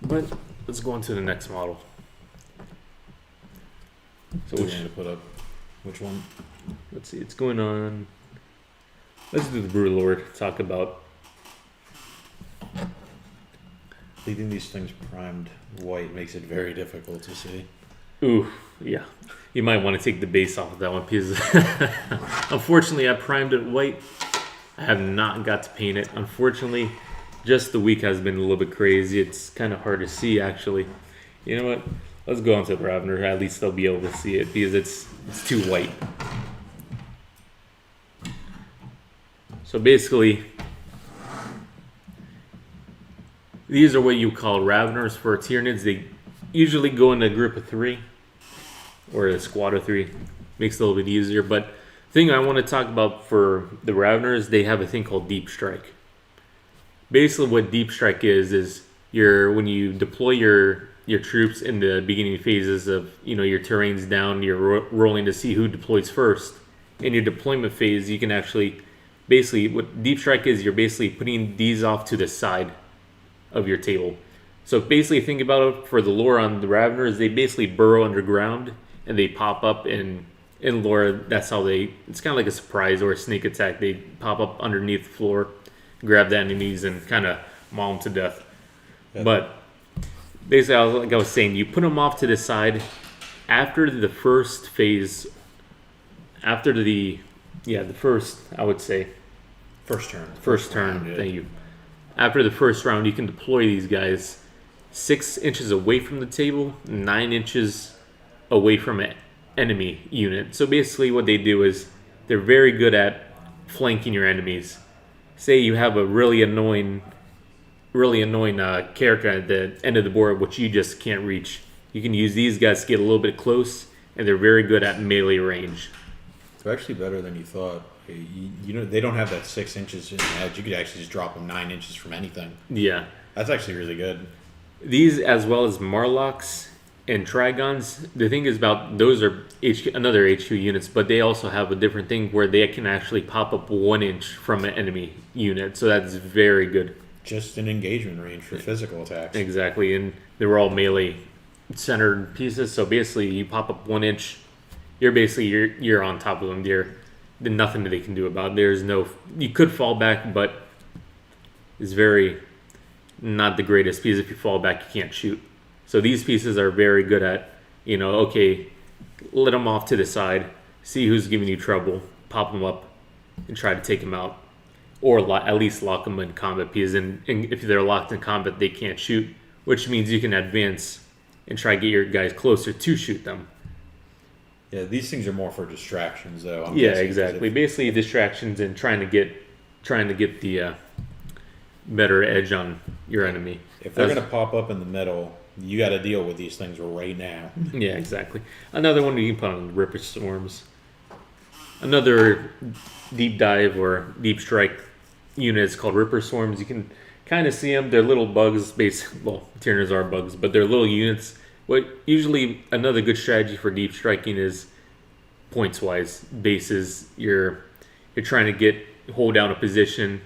But let's go on to the next model. So So which, to put up which one? let's see, it's going on. Let's do the Brew Lord. Talk about. Leaving these things primed white makes it very difficult to see. Ooh, yeah. You might want to take the base off of that one, because unfortunately I primed it white. I have not got to paint it. Unfortunately, just the week has been a little bit crazy. It's kind of hard to see, actually. You know what? Let's go on to the Ravener. At least they'll be able to see it, because it's too white. So basically, these are what you call Raveners for Tyranids. They usually go in a group of 3 or a squad of 3. Makes it a little bit easier. But the thing I want to talk about for the Raveners, they have a thing called Deep Strike. Basically, what Deep Strike is when you deploy your troops in the beginning phases of your terrain's down, you're rolling to see who deploys first. In your deployment phase, you can actually basically what Deep Strike is. You're basically putting these off to the side of your table. So basically, think about it for the lore on the Raveners. They basically burrow underground and they pop up in lore. That's how it's kind of like a surprise or a sneak attack. They pop up underneath the floor, grab the enemies, and kind of maul them to death. Yeah. But basically, like I was saying, you put them off to the side after the first phase. After the first, I would say, First turn. Round, yeah. Thank you. After the first round, you can deploy these guys 6 inches away from the table, 9 inches away from an enemy unit. So basically, what they do is they're very good at flanking your enemies. Say you have a really annoying character at the end of the board, which you just can't reach. You can use these guys to get a little bit close, and they're very good at melee range. They're actually better than you thought. They don't have that 6 inches in the edge. You could actually just drop them 9 inches from anything. Yeah. That's actually really good. These, as well as Marlocks and Trigons, the thing is about those are another HQ units, but they also have a different thing where they can actually pop up 1 inch from an enemy unit. So that's very good. Just an engagement range for physical attacks. Exactly, and they were all melee centered pieces. So basically, you pop up 1 inch, you're on top of them. There's nothing that they can do about it. You could fall back, but it's very not the greatest because if you fall back, you can't shoot. So these pieces are very good at, okay, let them off to the side, see who's giving you trouble, pop them up, and try to take them out. Or at least lock them in combat because if they're locked in combat, they can't shoot, which means you can advance and try to get your guys closer to shoot them. Yeah, these things are more for distractions, though. I'm Yeah, guessing, exactly. Basically, distractions and trying to get the better edge on your enemy. If they're going to pop up in the middle, you got to deal with these things right now. Yeah, exactly. Another one you can put on Ripper Storms. Another deep dive or deep strike unit is called Ripper Storms. You can kind of see them. They're little bugs. Tyranids are bugs, but they're little units. What usually another good strategy for deep striking is points-wise bases. You're trying to hold down a position.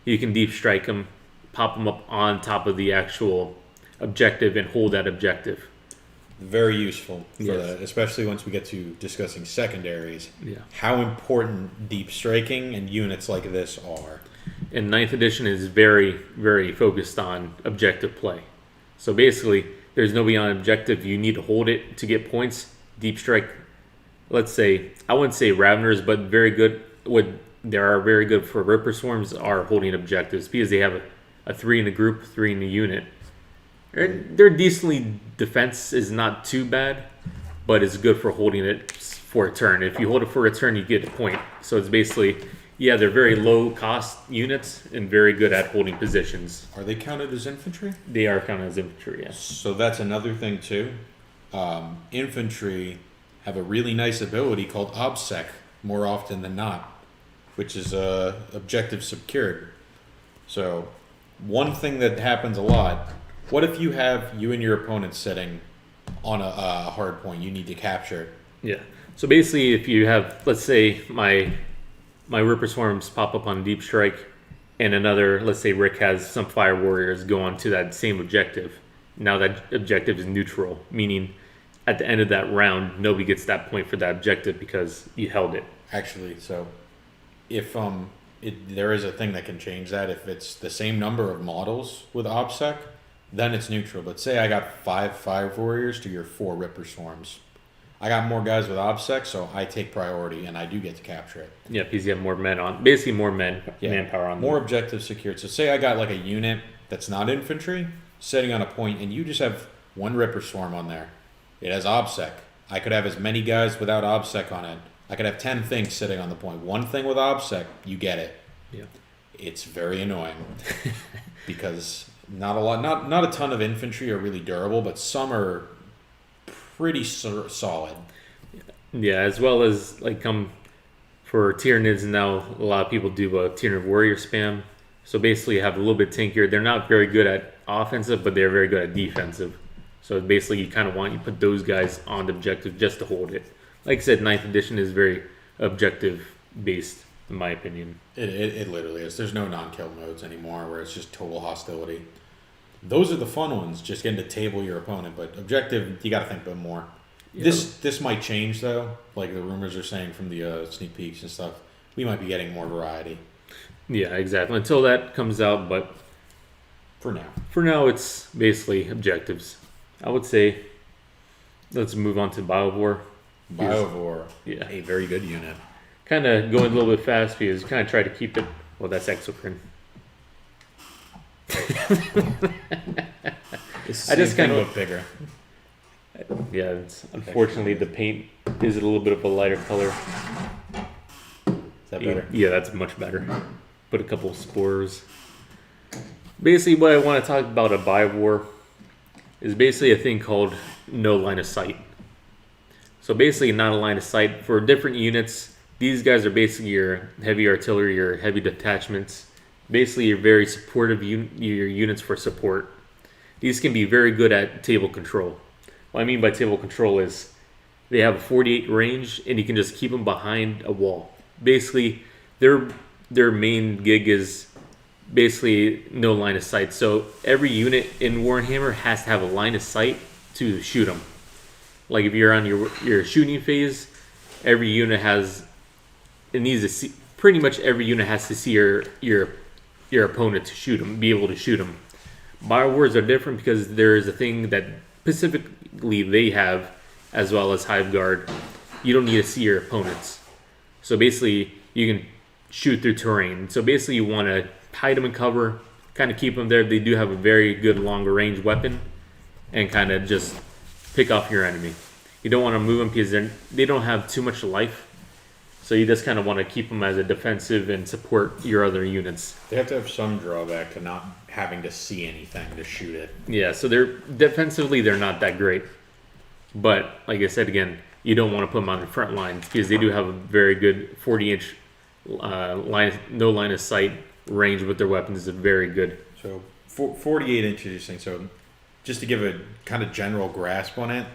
You can deep strike them, pop them up on top of the actual objective, and hold that objective. Very useful for Yes. that, especially once we get to discussing secondaries. Yeah. How important deep striking and units like this are. And 9th edition is very, very focused on objective play. So basically, there's nobody on objective. You need to hold it to get points. Deep strike, let's say, I wouldn't say Raveners, but very good. They are very good for Ripper Swarms are holding objectives because they have a 3 in a group, 3 in a unit. They're decently, defense is not too bad, but it's good for holding it for a turn. If you hold it for a turn, you get a point. So it's basically, they're very low cost units and very good at holding positions. Are they counted as infantry? They are counted as infantry, yes. So that's another thing too. Infantry have a really nice ability called OBSEC more often than not, which is objective secured. So one thing that happens a lot, what if you and your opponent sitting on a hard point you need to capture? Yeah. So basically, if you have, let's say, my Ripper Swarms pop up on Deep Strike, and another, let's say Rick has some Fire Warriors go on to that same objective. Now that objective is neutral, meaning at the end of that round, nobody gets that point for that objective because you held it. Actually, so if there is a thing that can change that. If it's the same number of models with OBSEC, then it's neutral. But say I got 5 Fire Warriors to your 4 Ripper Swarms. I got more guys with OBSEC, so I take priority, and I do get to capture it. Yeah, because you have more men on, basically more manpower on more them. objectives secured. So say I got like a unit that's not infantry sitting on a point, and you just have 1 Ripper Swarm on there. It has OBSEC. I could have as many guys without OBSEC on it. I could have 10 things sitting on the point. 1 thing with OBSEC, you get it. Yeah. It's very annoying because not a ton of infantry are really durable, but some are pretty solid. Yeah, as well as for Tyranids now, a lot of people do a Tyranid Warrior spam. So basically, you have a little bit tankier. They're not very good at offensive, but they're very good at defensive. So basically, you kind of want you put those guys on the objective just to hold it. Like I said, 9th edition is very objective based, in my opinion. It literally is. There's no non-kill modes anymore where it's just total hostility. Those are the fun ones, just getting to table your opponent. But objective, you got to think about more. Yeah. This might change though. Like the rumors are saying from the sneak peeks and stuff, we might be getting more variety. Yeah, exactly. Until that comes out, but for now, it's basically objectives. I would say let's move on to Biovore. Biovore, yeah, a very good unit. Kind of going a little bit fast because kind of try to keep it. Well, that's exocrine. I just kind of look bigger. Yeah, unfortunately the paint is a little bit of a lighter color. Is that better? Yeah, that's much better. Put a couple of spores. Basically, what I want to talk about a Biovore is basically a thing called no line of sight. So basically, not a line of sight for different units. These guys are basically your heavy artillery, your heavy detachments. Basically, your very supportive your units for support. These can be very good at table control. What I mean by table control is they have a 48 range, and you can just keep them behind a wall. Basically, their main gig is basically no line of sight. So every unit in Warhammer has to have a line of sight to shoot them. Like if you're on your shooting phase, every unit needs to see. Pretty much every unit has to see your opponent to shoot them, be able to shoot them. Biowars are different because there is a thing that specifically they have, as well as Hive Guard. You don't need to see your opponents. So basically, you can shoot through terrain. So basically, you want to hide them in cover, kind of keep them there. They do have a very good longer range weapon, and kind of just pick off your enemy. You don't want to move them because they don't have too much life. So you just kind of want to keep them as a defensive and support your other units. They have to have some drawback to not having to see anything to shoot it. Yeah, so they're defensively they're not that great. But like I said again, you don't want to put them on the front lines because they do have a very good 40-inch no line of sight range with their weapons is very good. So 48 inches, you're saying. So just to give a kind of general grasp on it,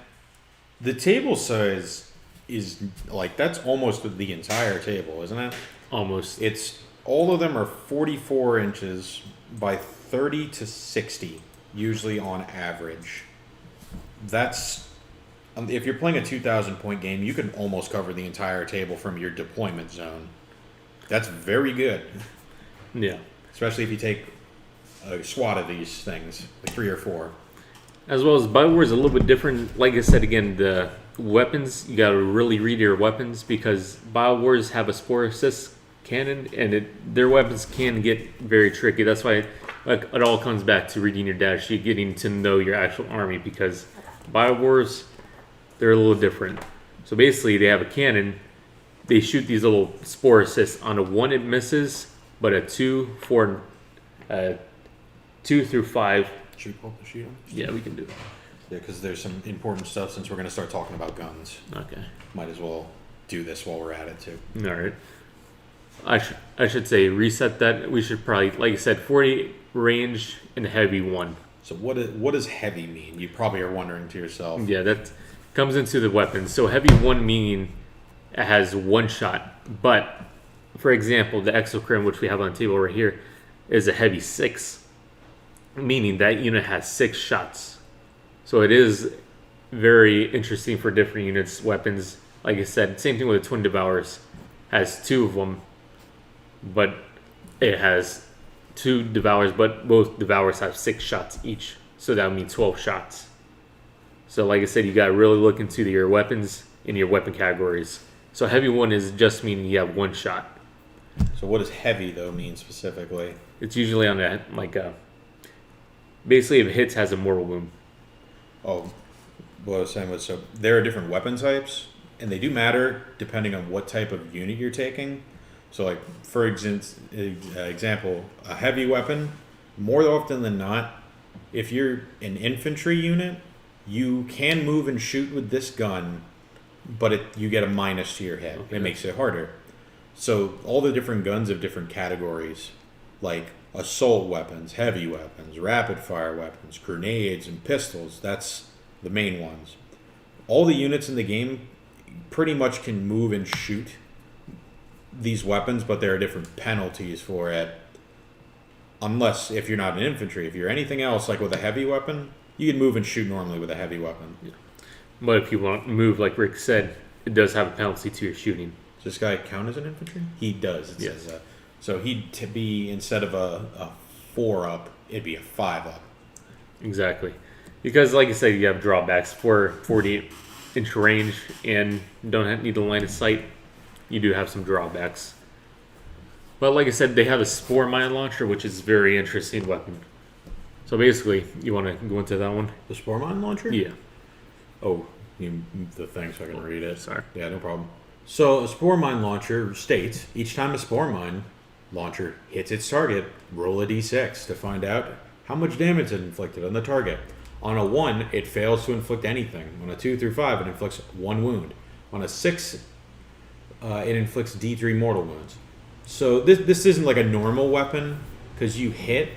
the table size is like that's almost the entire table, isn't it? Almost. It's all of them are 44 inches by 30 to 60, usually on average. That's if you're playing a 2,000 point game, you can almost cover the entire table from your deployment zone. That's very good. Yeah. Especially if you take a squad of these things, like 3 or 4. As well as Biowar is a little bit different. Like I said again, the weapons, you gotta really read your weapons because Biowars have a Spore Assist cannon and their weapons can get very tricky. That's why it all comes back to reading your data sheet, getting to know your actual army because Biowars, they're a little different. So basically they have a cannon, they shoot these little Spore Assists. On a 1 it misses, but a 2, 4, 2 through 5. Shoot them? Yeah, we can do it. Yeah, because there's some important stuff since we're going to start talking about guns. Okay. Might as well do this while we're at it too. All right. I should say reset that. We should probably, like I said, 40 range and heavy 1. So what does heavy mean? You probably are wondering to yourself. Yeah, that comes into the weapons. So heavy 1 meaning it has 1 shot. But, for example, the Exocrine, which we have on the table right here, is a heavy 6. Meaning that unit has 6 shots. So it is very interesting for different units, weapons. Like I said, same thing with the Twin Devourers. Has 2 of them, but it has 2 Devourers, but both Devourers have 6 shots each. So that would mean 12 shots. So like I said, you got to really look into your weapons in your weapon categories. So heavy 1 is just meaning you have 1 shot. So what does heavy though mean specifically? It's usually on a basically if it hits has a mortal wound. Oh, what I was saying was, so there are different weapon types, and they do matter depending on what type of unit you're taking. So, like, for example, a heavy weapon, more often than not, if you're an infantry unit, you can move and shoot with this gun, but you get a minus to your hit. Okay. It makes it harder. So, all the different guns of different categories, like assault weapons, heavy weapons, rapid fire weapons, grenades, and pistols. That's the main ones. All the units in the game pretty much can move and shoot these weapons, but there are different penalties for it. Unless if you're not an infantry, if you're anything else, like with a heavy weapon, you can move and shoot normally with a heavy weapon. Yeah. But if you want to move, like Rick said, it does have a penalty to your shooting. Does this guy count as an infantry? He does. It says that. So he'd be, instead of a 4 up, it'd be a 5 up. Exactly. Because, like I said, you have drawbacks for 48-inch range and don't need the line of sight. You do have some drawbacks. But like I said, they have a Sporemine Launcher, which is a very interesting weapon. So basically, you want to go into that one? The Sporemine Launcher? Yeah. Oh, you moved the thing so I can read it. Sorry. Yeah, no problem. So a Sporemine Launcher states, each time a Sporemine Launcher hits its target, roll a d6 to find out how much damage it inflicted on the target. On a 1, it fails to inflict anything. On a 2 through 5, it inflicts 1 wound. On a 6, it inflicts D3 mortal wounds. So this isn't like a normal weapon, because you hit,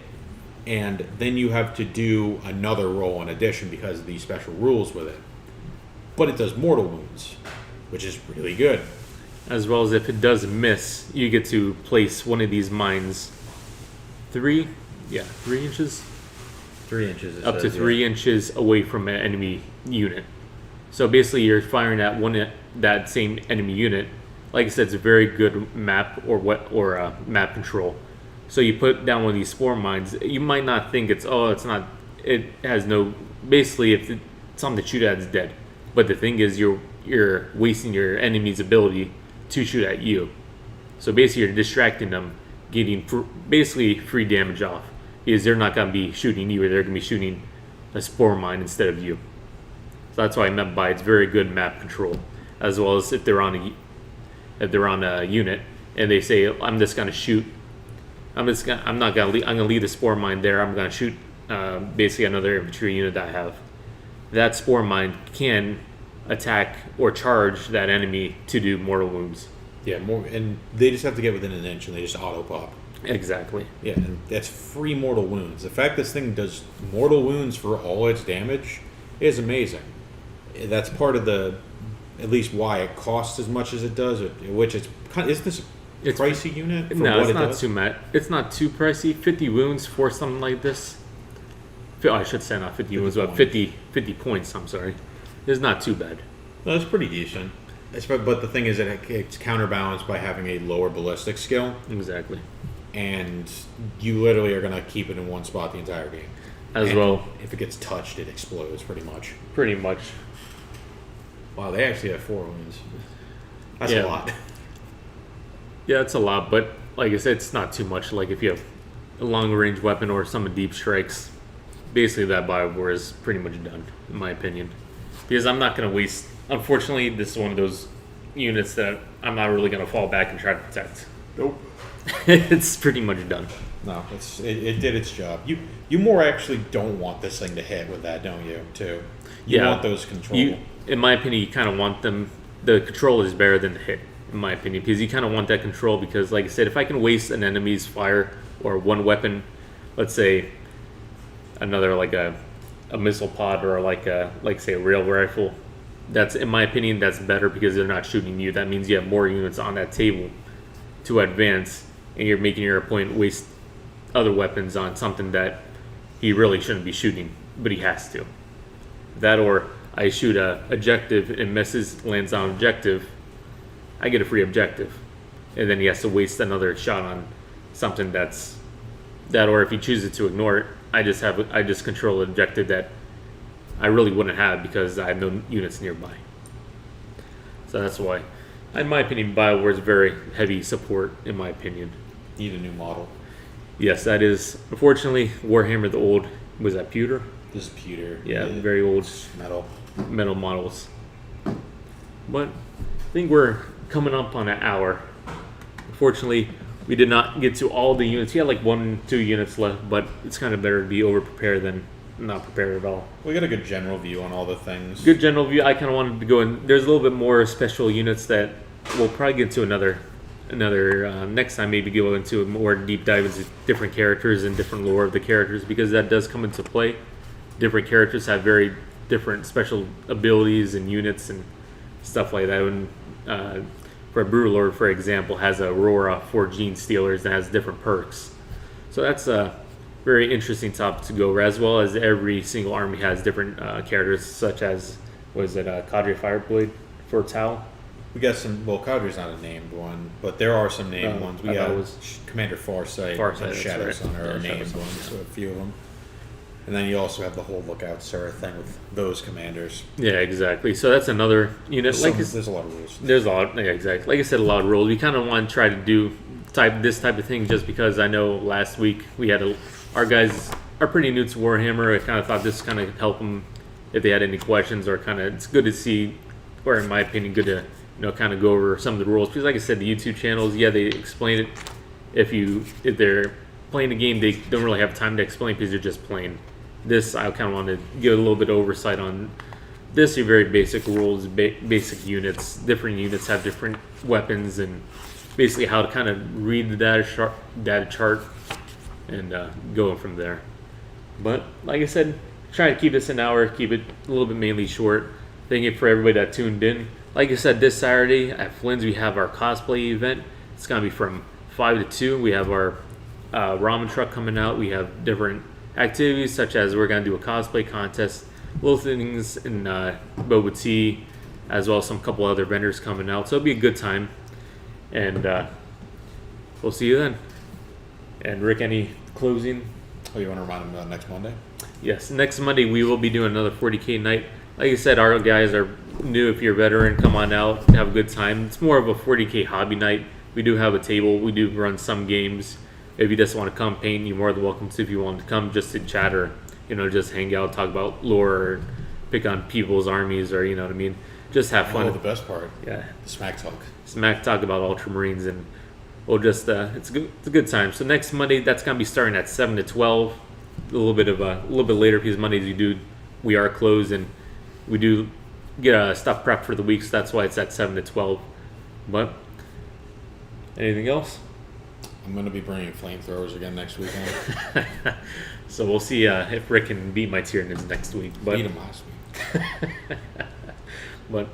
and then you have to do another roll in addition because of these special rules with it. But it does mortal wounds, which is really good. As well as if it does miss, you get to place one of these mines 3 inches? 3 inches. Up to 3 inches away from an enemy unit. So basically you're firing at that same enemy unit. Like I said, it's a very good map or map control. So you put down one of these spore mines. You might not think it's not. It has no. Basically, if it's something to shoot at, it's dead. But the thing is, you're wasting your enemy's ability to shoot at you. So basically, you're distracting them, getting basically free damage off, because they're not going to be shooting you, or they're going to be shooting a spore mine instead of you. So that's what I meant by it's very good map control, as well as if they're on a unit and they say I'm just going to shoot. I'm not going to. I'm going to leave the spore mine there. I'm going to shoot basically another infantry unit that I have. That spore mine can attack or charge that enemy to do mortal wounds. Yeah, more, and they just have to get within an inch, and they just auto pop. Exactly. Yeah, and that's free mortal wounds. The fact this thing does mortal wounds for all its damage is amazing. That's part of at least why it costs as much as it does. Which is this a pricey unit? No, it's not too much. It's not too pricey. 50 wounds for something like this. I should say not 50 wounds, but 50 points. I'm sorry. It's not too bad. No, it's pretty decent. But the thing is that it's counterbalanced by having a lower ballistic skill. Exactly. And you literally are going to keep it in one spot the entire game. Well, if it gets touched, it explodes pretty much. Pretty much. Wow, they actually have 4 wounds. That's a lot. Yeah, it's a lot, but like I said, it's not too much. Like if you have a long-range weapon or some deep strikes, basically that Biowar is pretty much done, in my opinion. Because I'm not going to waste... Unfortunately, this is one of those units that I'm not really going to fall back and try to protect. Nope. It's pretty much done. No, it did its job. You more actually don't want this thing to hit with that, don't you? Too. You want those control. In my opinion, you kind of want them. The control is better than the hit, in my opinion, because you kind of want that control. Because, like I said, if I can waste an enemy's fire or one weapon, let's say another like a missile pod or say a rail rifle, that's in my opinion that's better because they're not shooting you. That means you have more units on that table to advance, and you're making your opponent waste other weapons on something that he really shouldn't be shooting, but he has to. That, or I shoot a objective and misses, lands on objective, I get a free objective, and then he has to waste another shot on something that, or if he chooses to ignore it, I just control an objective that I really wouldn't have because I have no units nearby. So that's why, in my opinion, BioWare is very heavy support. In my opinion, need a new model. Yes, that is. Unfortunately, Warhammer the old was that pewter. This is pewter. Yeah, very old metal models. But I think we're coming up on an hour. Unfortunately, we did not get to all the units. We had like 1-2 units left, but it's kind of better to be over prepared than not prepared at all. We got a good general view on all the things. Good general view. I kind of wanted to go in. There's a little bit more special units that we'll probably get to another next time. Maybe go into a more deep dive into different characters and different lore of the characters, because that does come into play. Different characters have very different special abilities and units and stuff like that. When for a Brewlord, for example, has Aurora for Gene Stealers and has different perks. So that's a very interesting topic to go over, as well as every single army has different characters, such as, Cadre Fireblade for Tau? We got some, Cadre's not a named one, but there are some named ones. We got Commander Farsight and Shadow Sunner are named ones, so a few of them. And then you also have the whole Lookout Sir thing with those commanders. Yeah, exactly. So that's another unit. There's a lot of rules. There's a lot, yeah, exactly. Like I said, a lot of rules. We kind of want to try to do this type of thing just because I know last week we had our guys are pretty new to Warhammer. I kind of thought this kind of help them if they had any questions, or it's good to see, or in my opinion, good to kind of go over some of the rules, because like I said, the YouTube channels, they explain it. If they're playing the game, they don't really have time to explain because they're just playing. This, I kind of want to give a little bit of oversight on this. Your very basic rules, basic units. Different units have different weapons, and basically how to kind of read the data chart and go from there. But like I said, try to keep this an hour, keep it a little bit mainly short. Thank you for everybody that tuned in. Like I said, this Saturday at Flynn's we have our cosplay event. It's gonna be from 5 to 2. We have our ramen truck coming out. We have different activities, such as we're going to do a cosplay contest, little things in Blvd, as well as some couple other vendors coming out. So it'll be a good time, and we'll see you then. And Rick, any closing? Oh, you want to remind them about next Monday? Yes, next Monday we will be doing another 40K night. Like I said, our guys are new. If you're a veteran, come on out, have a good time. It's more of a 40K hobby night. We do have a table. We do run some games. If you just want to come paint, you're more than welcome to. If you want to come just to chat or, just hang out, talk about lore, or pick on people's armies, or, you know what I mean? Just have fun. Oh, the best part. Yeah. The smack talk. Smack talk about Ultramarines, and we'll just, it's a good time. So next Monday, that's going to be starting at 7 to 12. A little bit later, because Mondays we are closed, and we do get stuff prepped for the week, so that's why it's at 7 to 12. But anything else? I'm going to be bringing flamethrowers again next weekend. So we'll see if Rick can beat my Tyranids next week. But Beat him last week. but